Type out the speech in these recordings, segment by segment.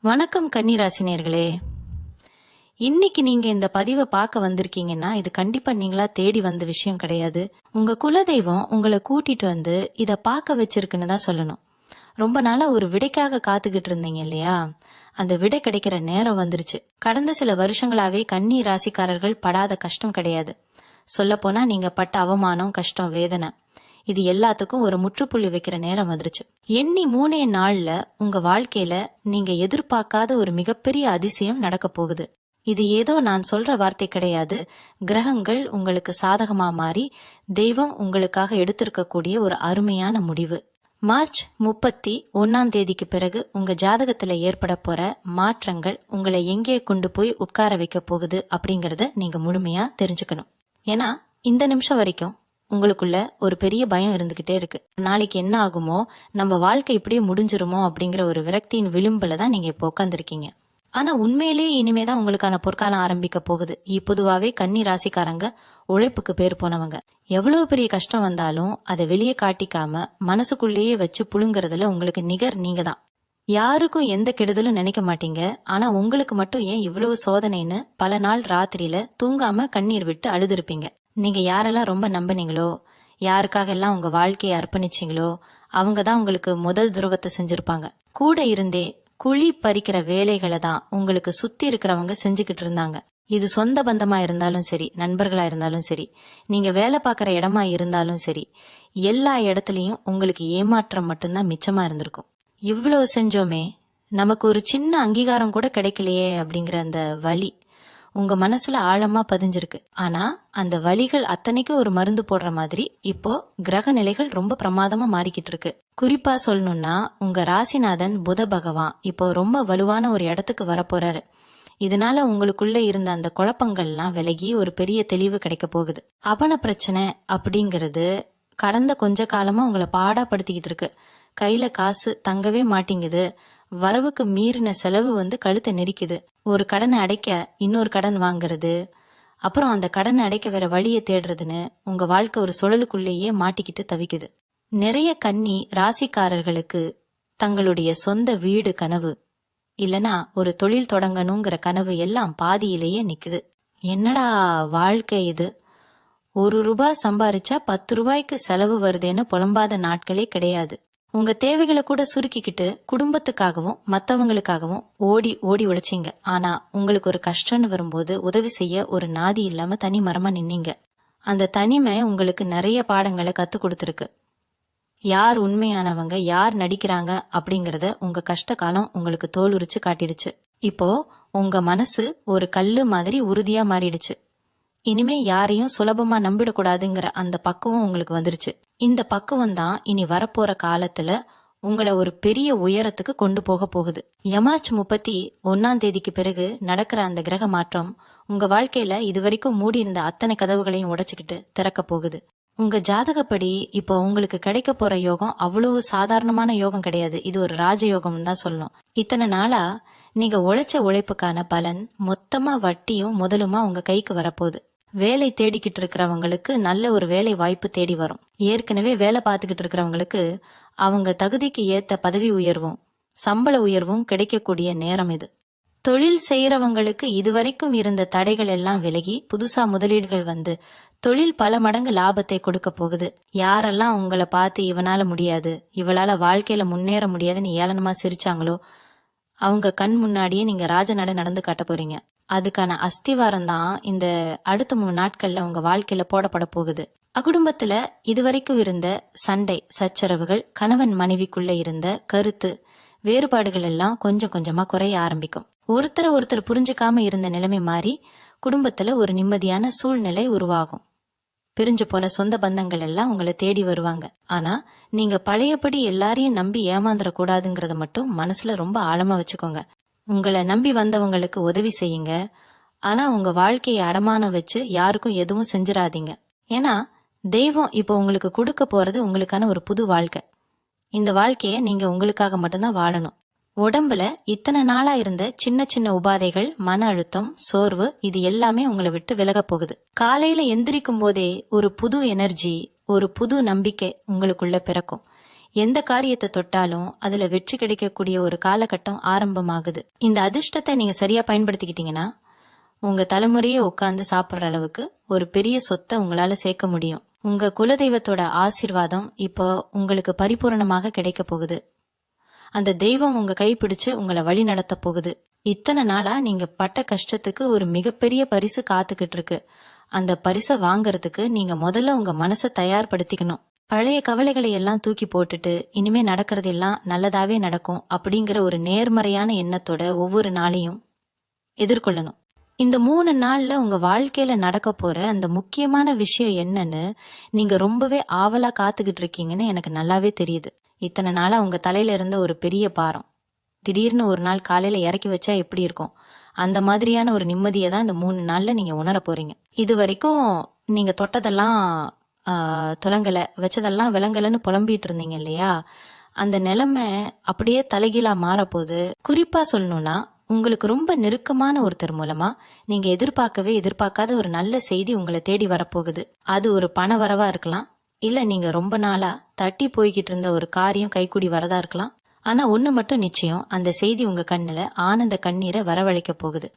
வணக்கம் கன்னிராசினியர்களே. இன்னைக்கு நீங்க இந்த பதிவை பார்க்க வந்திருக்கீங்கன்னா இது கண்டிப்பா நீங்களா தேடி வந்த விஷயம் கிடையாது. உங்க குலதெய்வம் உங்களை கூட்டிட்டு வந்து இத பார்க்க வச்சிருக்குன்னு தான் சொல்லணும். ரொம்ப நாளா ஒரு விடைக்காக காத்துக்கிட்டு இருந்தீங்க இல்லையா? அந்த விடை கிடைக்கிற நேரம் வந்துருச்சு. கடந்த சில வருஷங்களாவே கன்னி ராசிக்காரர்கள் படாத கஷ்டம் கிடையாது. சொல்ல போனா நீங்க பட்ட அவமானம், கஷ்டம், வேதனை இது எல்லாத்துக்கும் ஒரு முற்றுப்புள்ளி வைக்கிற நேரம் வந்துருச்சு. எண்ணி 3 நாள்ல உங்க வாழ்க்கையில நீங்க எதிர்பார்க்காத ஒரு மிகப்பெரிய அதிசயம் நடக்க போகுது. இது ஏதோ நான் சொல்ற வார்த்தை கிடையாது. கிரகங்கள் உங்களுக்கு சாதகமா மாறி தெய்வம் உங்களுக்காக எடுத்திருக்கக்கூடிய ஒரு அருமையான முடிவு. மார்ச் 31 பிறகு உங்க ஜாதகத்துல ஏற்பட போற மாற்றங்கள் உங்களை எங்கே கொண்டு போய் உட்கார வைக்க போகுது அப்படிங்கறத நீங்க முழுமையா தெரிஞ்சுக்கணும். ஏன்னா இந்த நிமிஷம் வரைக்கும் உங்களுக்குள்ள ஒரு பெரிய பயம் இருந்துகிட்டே இருக்கு. நாளைக்கு என்ன ஆகுமோ, நம்ம வாழ்க்கை இப்படியே முடிஞ்சிருமோ அப்படிங்கிற ஒரு விரக்தியின் விளிம்புல தான் நீங்க இப்போ உட்காந்துருக்கீங்க. ஆனா உண்மையிலேயே இனிமேதான் உங்களுக்கான பொற்காலம் ஆரம்பிக்க போகுது. பொதுவாவே கன்னி ராசிக்காரங்க உழைப்புக்கு பேர் போனவங்க. எவ்வளவு பெரிய கஷ்டம் வந்தாலும் அதை வெளியே காட்டிக்காம மனசுக்குள்ளேயே வச்சு புழுங்குறதுல உங்களுக்கு நிகர் நீங்க தான். யாருக்கும் எந்த கெடுதலும் நினைக்க மாட்டீங்க. ஆனா உங்களுக்கு மட்டும் ஏன் இவ்வளவு சோதனைன்னு பல நாள் ராத்திரியில தூங்காம கண்ணீர் விட்டு அழுதுருப்பீங்க. நீங்க யாரெல்லாம் ரொம்ப நம்பினீங்களோ, யாருக்காக எல்லாம் உங்க வாழ்க்கையை அர்ப்பணிச்சீங்களோ அவங்கதான் உங்களுக்கு முதல் துரோகத்தை செஞ்சிருப்பாங்க. கூட இருந்தே குழி பறிக்கிற வேலைகளை தான் உங்களுக்கு சுத்தி இருக்கிறவங்க செஞ்சுக்கிட்டு இருந்தாங்க. இது சொந்த பந்தமா இருந்தாலும் சரி, நண்பர்களா இருந்தாலும் சரி, நீங்க வேலை பார்க்கற இடமா இருந்தாலும் சரி, எல்லா இடத்துலயும் உங்களுக்கு ஏமாற்றம் மட்டும்தான் மிச்சமா இருந்திருக்கும். இவ்வளவு செஞ்சோமே, நமக்கு ஒரு சின்ன அங்கீகாரம் கூட கிடைக்கலையே அப்படிங்கிற அந்த வலி உங்க மனசுல ஆழமா பதிஞ்சிருக்கு. ஆனா அந்த வலிகள் அத்தனைக்கும் ஒரு மருந்து போடுற மாதிரி இப்போ கிரக நிலைகள் ரொம்ப பிரமாதமா மாறிக்கிட்டு இருக்கு. குறிப்பா சொல்லணும்னா உங்க ராசிநாதன் புத பகவான் இப்போ ரொம்ப வலுவான ஒரு இடத்துக்கு வரப்போறாரு. இதனால உங்களுக்குள்ள இருந்த அந்த குழப்பங்கள்லாம் விலகி ஒரு பெரிய தெளிவு கிடைக்க போகுது. அவன பிரச்சனை அப்படிங்கிறது கடந்த கொஞ்ச காலமா உங்களை பாடாப்படுத்திக்கிட்டு இருக்கு. கையில காசு தங்கவே மாட்டேங்குது. வரவுக்கு மீறின செலவு கழுத்தை நெரிக்குது. ஒரு கடனை அடைக்க இன்னொரு கடன் வாங்குறது, அப்புறம் அந்த கடனை அடைக்க வேற வழியை தேடுறதுன்னு உங்க வாழ்க்கை ஒரு சுழலுக்குள்ளேயே மாட்டிக்கிட்டு தவிக்குது. நிறைய கன்னி ராசிக்காரர்களுக்கு தங்களுடைய சொந்த வீடு கனவு, இல்லனா ஒரு தொழில் தொடங்கணுங்கிற கனவு எல்லாம் பாதியிலேயே நிக்குது. என்னடா வாழ்க்கை இது, 1 ரூபாய் சம்பாரிச்சா 10 ரூபாய்க்கு செலவு வருதேன்னு புலம்பாத நாட்களே கிடையாது. உங்க தேவைகளை கூட சுருக்கிக்கிட்டு குடும்பத்துக்காகவும் மத்தவங்களுக்காகவும் ஓடி ஓடி உழைச்சிங்க. ஆனா உங்களுக்கு ஒரு கஷ்டம்னு வரும்போது உதவி செய்ய ஒரு நாதி இல்லாம தனி மரமா நின்னீங்க. அந்த தனிமை உங்களுக்கு நிறைய பாடங்களை கத்து கொடுத்துருக்கு. யார் உண்மையானவங்க, யார் நடிக்கிறாங்க அப்படிங்கறத உங்க கஷ்ட காலம் உங்களுக்கு தோல் உரிச்சு காட்டிடுச்சு. இப்போ உங்க மனசு ஒரு கல்லு மாதிரி உறுதியா மாறிடுச்சு. இனிமே யாரையும் சுலபமா நம்பிடக்கூடாதுங்கிற அந்த பக்குவம் உங்களுக்கு வந்துருச்சு. இந்த பக்குவம் தான் இனி வரப்போற காலத்துல உங்களை ஒரு பெரிய உயரத்துக்கு கொண்டு போக போகுது. மார்ச் 31 பிறகு நடக்கிற அந்த கிரக மாற்றம் உங்க வாழ்க்கையில இதுவரைக்கும் மூடி இருந்த அத்தனை கதவுகளையும் உடைச்சுக்கிட்டு திறக்க போகுது. உங்க ஜாதகப்படி இப்போ உங்களுக்கு கிடைக்க போற யோகம் அவ்வளவு சாதாரணமான யோகம் கிடையாது. இது ஒரு ராஜயோகம் தான் சொல்லணும். இத்தனை நாளா நீங்க உழைச்ச உழைப்புக்கான பலன் மொத்தமா வட்டியும் முதலுமா உங்க கைக்கு வரப்போகுது. வேலை தேடிக்கிட்டு இருக்கிறவங்களுக்கு நல்ல ஒரு வேலை வாய்ப்பு தேடி வரும். ஏற்கனவே வேலை பார்த்துக்கிட்டு இருக்கிறவங்களுக்கு அவங்க தகுதிக்கு ஏத்த பதவி உயர்வும் சம்பள உயர்வும் கிடைக்கக்கூடிய நேரம் இது. தொழில் செய்யறவங்களுக்கு இதுவரைக்கும் இருந்த தடைகள் எல்லாம் விலகி புதுசா முதலீடுகள் வந்து தொழில் பல மடங்கு லாபத்தை கொடுக்க போகுது. யாரெல்லாம் உங்களை பார்த்து இவனால முடியாது, இவளால வாழ்க்கையில முன்னேற முடியாதுன்னு ஏளனமா சிரிச்சாங்களோ அவங்க கண் முன்னாடியே நீங்க ராஜநடை நடந்து காட்ட போறீங்க. அதுக்கான அஸ்திவாரம் தான் இந்த அடுத்த 3 நாட்கள்ல உங்க வாழ்க்கையில போடப்பட போகுது. குடும்பத்துல இதுவரைக்கும் இருந்த சண்டை சச்சரவுகள், கணவன் மனைவிக்குள்ள இருந்த கருத்து வேறுபாடுகள் எல்லாம் கொஞ்சம் கொஞ்சமா குறைய ஆரம்பிக்கும். ஒருத்தர் புரிஞ்சுக்காம இருந்த நிலைமை மாறி குடும்பத்துல ஒரு நிம்மதியான சூழ்நிலை உருவாகும். பிரிஞ்சு போன சொந்த பந்தங்கள் எல்லாம் உங்களை தேடி வருவாங்க. ஆனா நீங்க பழையபடி எல்லாரையும் நம்பி ஏமாந்துட கூடாதுங்கறத மட்டும் மனசுல ரொம்ப ஆழமா வச்சுக்கோங்க. உங்களை நம்பி வந்தவங்களுக்கு உதவி செய்யுங்க. ஆனா உங்க வாழ்க்கையை அடமானம் வச்சு யாருக்கும் எதுவும் செஞ்சிடாதீங்க. ஏன்னா தெய்வம் இப்போ உங்களுக்கு கொடுக்க போறது உங்களுக்கான ஒரு புது வாழ்க்கை. இந்த வாழ்க்கைய நீங்க உங்களுக்காக மட்டும்தான் வாழணும். உடம்புல இத்தனை நாளா இருந்த சின்ன சின்ன உபாதைகள், மன அழுத்தம், சோர்வு இது எல்லாமே உங்களை விட்டு விலக போகுது. காலையில எந்திரிக்கும் போதே ஒரு புது எனர்ஜி, ஒரு புது நம்பிக்கை உங்களுக்குள்ள பிறக்கும். எந்த காரியத்தை தொட்டாலும் அதுல வெற்றி கிடைக்கக்கூடிய ஒரு காலகட்டம் ஆரம்பமாகுது. இந்த அதிர்ஷ்டத்தை நீங்க சரியா பயன்படுத்திக்கிட்டீங்கன்னா உங்க தலைமுறையே உட்கார்ந்து சாப்பிடுற அளவுக்கு ஒரு பெரிய சொத்தை உங்களால சேர்க்க முடியும். உங்க குலதெய்வத்தோட ஆசீர்வாதம் இப்போ உங்களுக்கு பரிபூரணமாக கிடைக்க போகுது. அந்த தெய்வம் உங்க கைப்பிடிச்சு உங்களை வழி நடத்த போகுது. இத்தனை நாளா நீங்க பட்ட கஷ்டத்துக்கு ஒரு மிகப்பெரிய பரிசு காத்துக்கிட்டு இருக்கு. அந்த பரிசை வாங்கறதுக்கு நீங்க முதல்ல உங்க மனசை தயார்படுத்திக்கணும். பழைய கவலைகளை எல்லாம் தூக்கி போட்டுட்டு இனிமே நடக்கிறது எல்லாம் நல்லதாவே நடக்கும் அப்படிங்கிற ஒரு நேர்மறையான எண்ணத்தோட ஒவ்வொரு நாளையும் எதிர்கொள்ளணும். இந்த 3 நாள்ல உங்க வாழ்க்கையில நடக்க போற அந்த முக்கியமான விஷயம் என்னன்னு நீங்க ரொம்பவே ஆவலா காத்துக்கிட்டு இருக்கீங்கன்னு எனக்கு நல்லாவே தெரியுது. இத்தனை நாளா உங்க தலையில இருந்த ஒரு பெரிய பாரம் திடீர்னு ஒரு நாள் காலையில இறக்கி வச்சா எப்படி இருக்கும், அந்த மாதிரியான ஒரு நிம்மதியை தான் இந்த 3 நாள்ல நீங்க உணர போறீங்க. இது வரைக்கும் நீங்க தொட்டதெல்லாம் துலங்கல, வச்சதெல்லாம் விளங்கலன்னு புலம்பிட்டு இருந்தீங்க இல்லையா, அந்த நிலைமை அப்படியே தலைகீழா மாறப்போகுது. குறிப்பா சொல்லணும்னா உங்களுக்கு ரொம்ப நெருக்கமான ஒருத்தர் மூலமா நீங்க எதிர்பார்க்காத ஒரு நல்ல செய்தி உங்களை தேடி வரப்போகுது. அது ஒரு பண வரவா இருக்கலாம், இல்ல நீங்க ரொம்ப நாளா தட்டி போய்கிட்டு இருந்த ஒரு காரியம் கைக்கூடி வரதா இருக்கலாம். ஆனா ஒண்ணு மட்டும் நிச்சயம், அந்த செய்தி உங்க கண்ணுல ஆனந்த கண்ணீரை வரவழைக்க போகுது.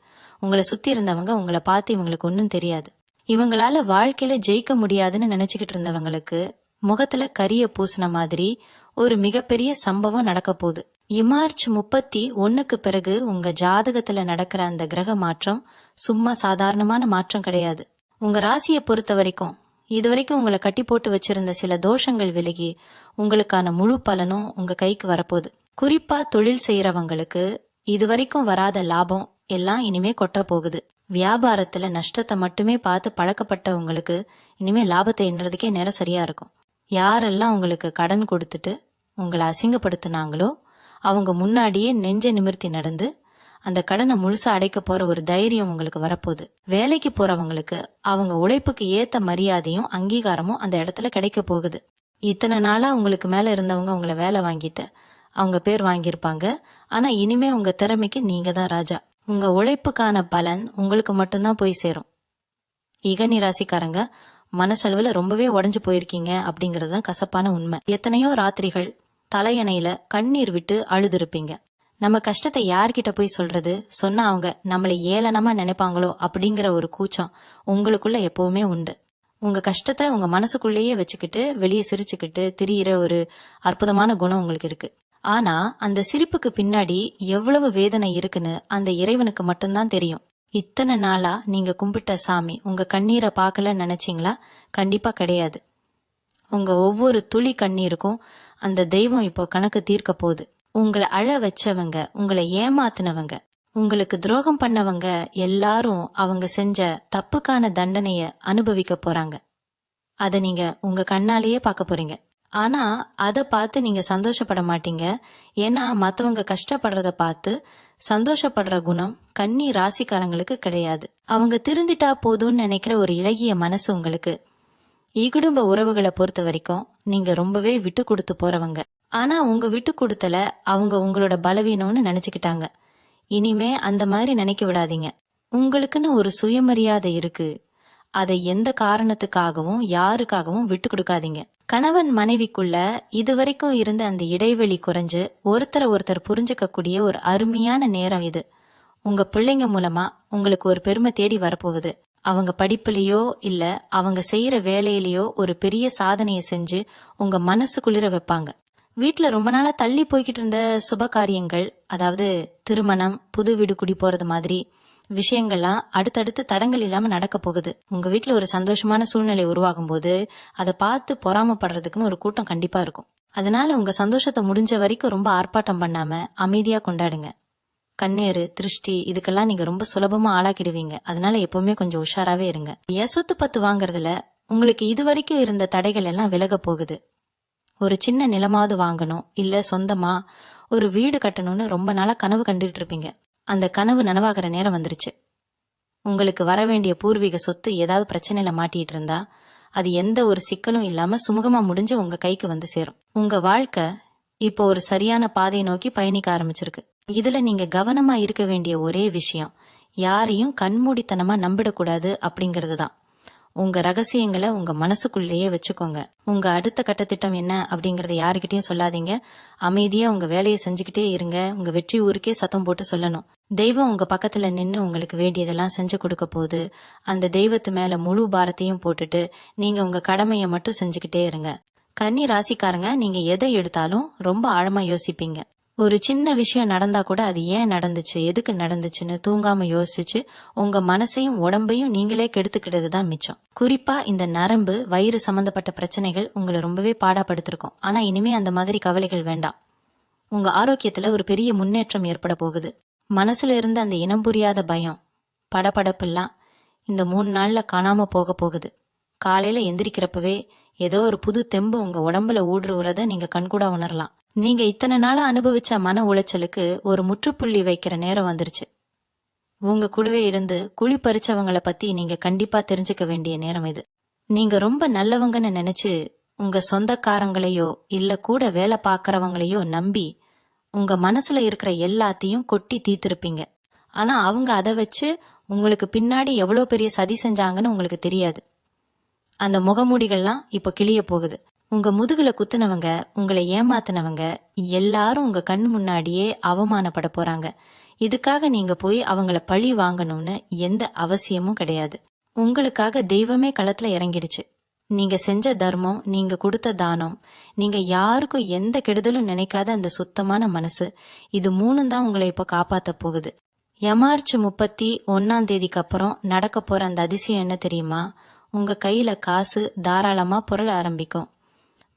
உங்களை சுத்தி இருந்தவங்க உங்களை பார்த்து இவங்களுக்கு ஒன்னும் தெரியாது, இவங்களால வாழ்க்கையில ஜெயிக்க முடியாதுன்னு நினைச்சுக்கிட்டு இருந்தவங்களுக்கு முகத்துல கரிய பூசின மாதிரி ஒரு மிகப்பெரிய சம்பவம் நடக்க போகுது. மார்ச் 31க்கு பிறகு உங்க ஜாதகத்துல நடக்கிற அந்த கிரக மாற்றம் சும்மா சாதாரணமான மாற்றம் கிடையாது. உங்க ராசியை பொறுத்த வரைக்கும் இதுவரைக்கும் உங்களை கட்டி போட்டு வச்சிருந்த சில தோஷங்கள் விலகி உங்களுக்கான முழு பலனும் உங்க கைக்கு வரப்போகுது. குறிப்பா தொழில் செய்யறவங்களுக்கு இதுவரைக்கும் வராத லாபம் எல்லாம் இனிமே கொட்ட போகுது. வியாபாரத்துல நஷ்டத்தை மட்டுமே பார்த்து பழக்கப்பட்ட உங்களுக்கு இனிமே லாபத்தை எண்றதுக்கே நேரம் சரியா இருக்கும். யாரெல்லாம் உங்களுக்கு கடன் கொடுத்துட்டு உங்களை அசிங்கப்படுத்தினாங்களோ அவங்க முன்னாடியே நெஞ்ச நிமிர்த்தி நடந்து அந்த கடனை முழுசா அடைக்க போற ஒரு தைரியம் உங்களுக்கு வரப்போகுது. வேலைக்கு போறவங்களுக்கு அவங்க உழைப்புக்கு ஏத்த மரியாதையும் அங்கீகாரமும் அந்த இடத்துல கிடைக்க போகுது. இத்தனை நாளா உங்களுக்கு மேல இருந்தவங்க உங்களை வேலை வாங்கிட்டு அவங்க பேர் வாங்கியிருப்பாங்க. ஆனா இனிமே உங்க திறமைக்கு நீங்க தான் ராஜா. உங்க உழைப்புக்கான பலன் உங்களுக்கு மட்டும்தான் போய் சேரும். இகனி ராசிக்காரங்க மனசளவுல ரொம்பவே உடைஞ்சு போயிருக்கீங்க அப்படிங்கறதுதான் கசப்பான உண்மை. எத்தனையோ ராத்திரிகள் தலையணையில கண்ணீர் விட்டு அழுதுருப்பீங்க. நம்ம கஷ்டத்தை யார்கிட்ட போய் சொல்றது, சொன்னா அவங்க நம்மளை ஏளனமா நினைப்பாங்களோ அப்படிங்கிற ஒரு கூச்சம் உங்களுக்குள்ள எப்பவுமே உண்டு. உங்க கஷ்டத்தை உங்க மனசுக்குள்ளேயே வச்சுக்கிட்டு வெளியே சிரிச்சுக்கிட்டு திரியிற ஒரு அற்புதமான குணம் உங்களுக்கு இருக்கு. ஆனா அந்த சிரிப்புக்கு பின்னாடி எவ்வளவு வேதனை இருக்குன்னு அந்த இறைவனுக்கு மட்டும்தான் தெரியும். இத்தனை நாளா நீங்க கும்பிட்ட சாமி உங்க கண்ணீரை பார்க்கல நினைச்சீங்களா? கண்டிப்பா கிடையாது. உங்க ஒவ்வொரு துளி கண்ணீருக்கும் அந்த தெய்வம் இப்போ கணக்கு தீர்க்க போகுது. உங்களை அழ வச்சவங்க, உங்களை ஏமாத்தினவங்க, உங்களுக்கு துரோகம் பண்ணவங்க எல்லாரும் அவங்க செஞ்ச தப்புக்கான தண்டனைய அனுபவிக்க போறாங்க. அத நீங்க உங்க கண்ணாலேயே பார்க்க போறீங்க. ஆனா அத பார்த்து நீங்க சந்தோஷப்பட மாட்டீங்க. ஏன்னா மத்தவங்க கஷ்டப்படுறத பார்த்து சந்தோஷப்படுற குணம் கன்னி ராசிக்காரங்களுக்கு கிடையாது. அவங்க திருந்திட்டா போதும்னு நினைக்கிற ஒரு இலகிய மனசு உங்களுக்கு. இகுடும்ப உறவுகளை பொறுத்த வரைக்கும் நீங்க ரொம்பவே விட்டு கொடுத்து போறவங்க. ஆனா உங்க விட்டு கொடுத்தல அவங்க உங்களோட பலவீனம்னு நினைச்சுக்கிட்டாங்க. இனிமே அந்த மாதிரி நினைக்க விடாதீங்க. உங்களுக்குன்னு ஒரு சுயமரியாதை இருக்கு. அதை எந்த காரணத்துக்காகவும் யாருக்காகவும் விட்டு கொடுக்காதீங்க. கணவன் மனைவிக்குள்ள இதுவரைக்கும் இருந்த அந்த இடைவெளி குறைஞ்சு ஒருத்தர் புரிஞ்சுக்க கூடிய ஒரு அருமையான நேரம் இது. உங்க பிள்ளைங்க மூலமா உங்களுக்கு ஒரு பெருமை தேடி வரப்போகுது. அவங்க படிப்புலயோ இல்ல அவங்க செய்யற வேலையிலயோ ஒரு பெரிய சாதனையை செஞ்சு உங்க மனசு குளிர வைப்பாங்க. வீட்டுல ரொம்ப நாளா தள்ளி போய்கிட்டு இருந்த சுப காரியங்கள், அதாவது திருமணம், புது வீடு குடி போறது மாதிரி விஷயங்கள்லாம் அடுத்தடுத்து தடங்கள் இல்லாம நடக்க போகுது. உங்க வீட்டுல ஒரு சந்தோஷமான சூழ்நிலை உருவாகும் போது அதை பார்த்து பொறாமப்படுறதுக்குன்னு ஒரு கூட்டம் கண்டிப்பா இருக்கும். அதனால உங்க சந்தோஷத்தை முடிஞ்ச வரைக்கும் ரொம்ப ஆர்ப்பாட்டம் பண்ணாம அமைதியா கொண்டாடுங்க. கண்ணேறு, திருஷ்டி இதுக்கெல்லாம் நீங்க ரொம்ப சுலபமா ஆளாக்கிடுவீங்க. அதனால எப்பவுமே கொஞ்சம் உஷாராவே இருங்க. சொத்து பத்து வாங்குறதுல உங்களுக்கு இதுவரைக்கும் இருந்த தடைகள் எல்லாம் விலக போகுது. ஒரு சின்ன நிலமாவது வாங்கணும், இல்ல சொந்தமா ஒரு வீடு கட்டணும்னு ரொம்ப நாளா கனவு கண்டுட்டு இருப்பீங்க. அந்த கனவு நனவாகிற நேரம் வந்துருச்சு. உங்களுக்கு வர வேண்டிய பூர்வீக சொத்து ஏதாவது பிரச்சனையில மாட்டிட்டு இருந்தா அது எந்த ஒரு சிக்கலும் இல்லாம சுமூகமா முடிஞ்சு உங்க கைக்கு வந்து சேரும். உங்க வாழ்க்கை இப்போ ஒரு சரியான பாதையை நோக்கி பயணிக்க ஆரம்பிச்சிருக்கு. இதுல நீங்க கவனமா இருக்க வேண்டிய ஒரே விஷயம், யாரையும் கண்மூடித்தனமா நம்பிடக்கூடாது அப்படிங்கறது தான். உங்க ரகசியங்களை உங்க மனசுக்குள்ளேயே வச்சுக்கோங்க. உங்க அடுத்த கட்ட திட்டம் என்ன அப்படிங்கறத யாருக்கிட்டையும் சொல்லாதீங்க. அமைதியா உங்க வேலையை செஞ்சுக்கிட்டே இருங்க. உங்க வெற்றி ஊருக்கே சத்தம் போட்டு சொல்லணும். தெய்வம் உங்க பக்கத்துல நின்னு உங்களுக்கு வேண்டியதெல்லாம் செஞ்சு கொடுக்க போகுது. அந்த தெய்வத்து மேல முழு பாரத்தையும் போட்டுட்டு நீங்க உங்க கடமையை மட்டும் செஞ்சுக்கிட்டே இருங்க. கன்னி ராசிக்காரங்க, நீங்க எதை எடுத்தாலும் ரொம்ப ஆழமா யோசிப்பீங்க. ஒரு சின்ன விஷயம் நடந்தா கூட அது ஏன் நடந்துச்சு, எதுக்கு நடந்துச்சுன்னு தூங்காம யோசிச்சு உங்க மனசையும் உடம்பையும் நீங்களே கெடுத்துக்கிட்டது தான் மிச்சம். குறிப்பா இந்த நரம்பு வயிறு சம்பந்தப்பட்ட பிரச்சனைகள் உங்களை ரொம்பவே பாடாப்படுத்திருக்கும். ஆனா இனிமே அந்த மாதிரி கவலைகள் வேண்டாம். உங்க ஆரோக்கியத்துல ஒரு பெரிய முன்னேற்றம் ஏற்பட போகுது. மனசுல இருந்த அந்த இனம் புரியாத பயம், படபடப்பெல்லாம் இந்த 3 நாள்ல காணாம போக போகுது. காலையில எந்திரிக்கிறப்பவே ஏதோ ஒரு புது தெம்பு உங்க உடம்புல ஊடுருவறத நீங்க கண்கூடா உணரலாம். நீங்க இத்தனை நாளா அனுபவிச்ச மன உளைச்சலுக்கு ஒரு முற்றுப்புள்ளி வைக்கிற நேரம் வந்துருச்சு. உங்க கூடவே இருந்து குழி பறிச்சவங்கள பத்தி நீங்க கண்டிப்பா தெரிஞ்சுக்க வேண்டிய நேரம் இது. நீங்க ரொம்ப நல்லவங்கன்னு நினைச்சு உங்க சொந்தக்காரங்களையோ இல்ல கூட வேலை பாக்குறவங்களையோ நம்பி உங்க மனசுல இருக்கிற எல்லாத்தையும் கொட்டி தீர்த்திருப்பீங்க. ஆனா அவங்க அதை வச்சு உங்களுக்கு பின்னாடி எவ்வளவு பெரிய சதி செஞ்சாங்கன்னு உங்களுக்கு தெரியாது. அந்த முகமூடிகள்லாம் இப்ப கிளிய போகுது. உங்க முதுகுல குத்துனவங்க, உங்களை ஏமாத்தினவங்க எல்லாரும் உங்க கண் முன்னாடியே அவமானப்பட போறாங்க. இதுக்காக நீங்க போய் அவங்கள பழி வாங்கணும்னு எந்த அவசியமும் கிடையாது. உங்களுக்காக தெய்வமே களத்துல இறங்கிடுச்சு. நீங்க செஞ்ச தர்மம், நீங்க கொடுத்த தானம், நீங்க யாருக்கும் எந்த கெடுதலும் நினைக்காத அந்த சுத்தமான மனசு, இது 3 தான் உங்களை இப்ப காப்பாத்த போகுது. மார்ச் 31 அப்புறம் நடக்க போற அந்த அதிசயம் என்ன தெரியுமா? உங்க கையில காசு தாராளமா புரள ஆரம்பிக்கும்.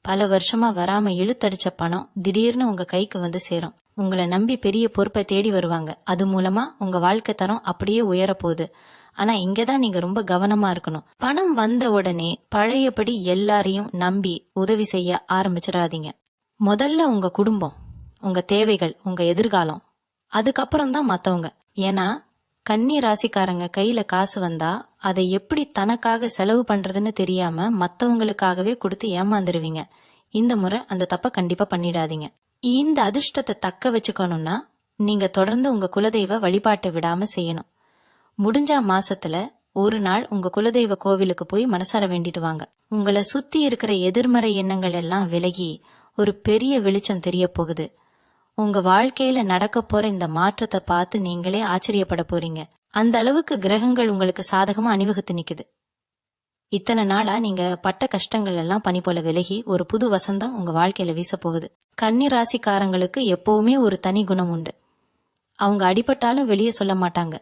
பல வருஷமா வராம இழுத்தடிச்ச பணம் திடீர்னு உங்க கைக்கு வந்து சேரும். உங்களை நம்பி பெரிய பொறுப்பை தேடி வருவாங்க. அது மூலமா உங்க வாழ்க்கை தரம் அப்படியே உயர போகுது. ஆனா இங்கதான் நீங்க ரொம்ப கவனமா இருக்கணும். பணம் வந்த உடனே பழையபடி எல்லாரையும் நம்பி உதவி செய்ய ஆரம்பிச்சிடாதீங்க. முதல்ல உங்க குடும்பம், உங்க தேவைகள், உங்க எதிர்காலம், அதுக்கப்புறம் தான் மத்தவங்க. ஏன்னா கன்னி ராசிக்காரங்க கையில காசு வந்தா அதை எப்படி தனக்காக செலவு பண்றதுன்னு தெரியாம மத்தவங்களுக்காகவே கொடுத்து ஏமாந்துருவீங்க. இந்த முறை அந்த தப்ப கண்டிப்பா பண்ணிடாதீங்க. இந்த அதிர்ஷ்டத்தை தக்க வச்சுக்கணும்னா நீங்க தொடர்ந்து உங்க குலதெய்வ வழிபாட்டை விடாம செய்யணும். முடிஞ்ச மாசத்துல ஒரு நாள் உங்க குலதெய்வ கோவிலுக்கு போய் மனசார வேண்டிட்டு வாங்க. உங்களை சுத்தி இருக்கிற எதிர்மறை எண்ணங்கள் எல்லாம் விலகி ஒரு பெரிய வெளிச்சம் தெரிய போகுது. உங்க வாழ்க்கையில நடக்க போற இந்த மாற்றத்தை பார்த்து நீங்களே ஆச்சரியப்பட போறீங்க. அந்த அளவுக்கு கிரகங்கள் உங்களுக்கு சாதகமா அணிவகுத்து நிக்குது. இத்தனை நாளா நீங்க பட்ட கஷ்டங்கள் எல்லாம் பனி போல விலகி ஒரு புது வசந்தம் உங்க வாழ்க்கையில வீச போகுது. கன்னி ராசிக்காரங்களுக்கு எப்பவுமே ஒரு தனி குணம் உண்டு. அவங்க அடிபட்டாலும் வெளியே சொல்ல மாட்டாங்க.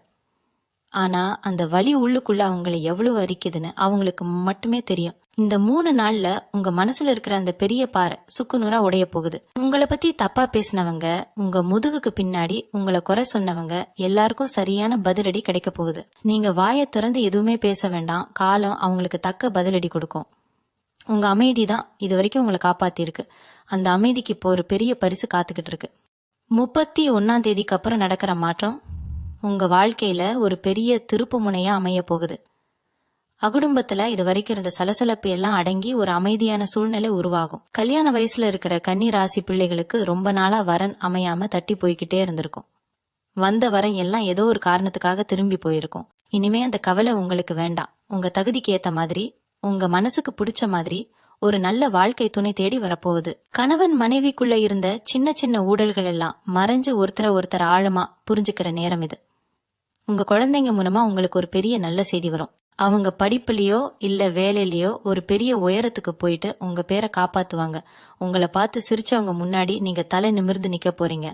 ஆனா அந்த வலி உள்ளுக்குள்ள அவங்களை எவ்வளவு அரிக்குதுன்னு அவங்களுக்கு மட்டுமே தெரியும். இந்த 3 நாள்ல உங்க மனசுல இருக்கிற அந்த பெரிய பாறை சுக்குநூறா உடைய போகுது. உங்களை பத்தி தப்பா பேசினவங்க, உங்க முதுகுக்கு பின்னாடி உங்களை குறை சொன்னவங்க எல்லாருக்கும் சரியான பதிலடி கிடைக்க போகுது. நீங்க வாயை திறந்து எதுவுமே பேச வேண்டாம். காலம் அவங்களுக்கு தக்க பதிலடி கொடுக்கும். உங்க அமைதி தான் இது வரைக்கும் உங்களை காப்பாத்திருக்கு. அந்த அமைதிக்கு இப்போ ஒரு பெரிய பரிசு காத்துக்கிட்டு இருக்கு. 31 அப்புறம் நடக்கிற மாற்றம் உங்க வாழ்க்கையில ஒரு பெரிய திருப்பு முனையா அமைய போகுது. அகுடும்பத்துல இது வரைக்கும் இருந்த சலசலப்பு எல்லாம் அடங்கி ஒரு அமைதியான சூழ்நிலை உருவாகும். கல்யாண வயசுல இருக்கிற கன்னி ராசி பிள்ளைகளுக்கு ரொம்ப நாளா வரன் அமையாம தட்டி போய்கிட்டே இருந்திருக்கும். வந்த வரன் எல்லாம் ஏதோ ஒரு காரணத்துக்காக திரும்பி போயிருக்கும். இனிமே அந்த கவலை உங்களுக்கு வேண்டாம். உங்க தகுதிக்கு ஏத்த மாதிரி, உங்க மனசுக்கு பிடிச்ச மாதிரி ஒரு நல்ல வாழ்க்கை துணை தேடி வரப்போகுது. கணவன் மனைவிக்குள்ள இருந்த சின்ன சின்ன ஊடல்கள் எல்லாம் மறைஞ்சு ஒருத்தர் ஆழமா புரிஞ்சுக்கிற நேரம் இது. உங்க குழந்தைங்க மூலமா உங்களுக்கு ஒரு பெரிய நல்ல செய்தி வரும். அவங்க படிப்புலயோ இல்ல வேலையிலயோ ஒரு பெரிய உயரத்துக்கு போயிட்டு உங்க பேரை காப்பாத்துவாங்க. உங்களை பார்த்து சிரிச்சவங்க முன்னாடி நீங்க தலை நிமிர்ந்து நிக்க போறீங்க.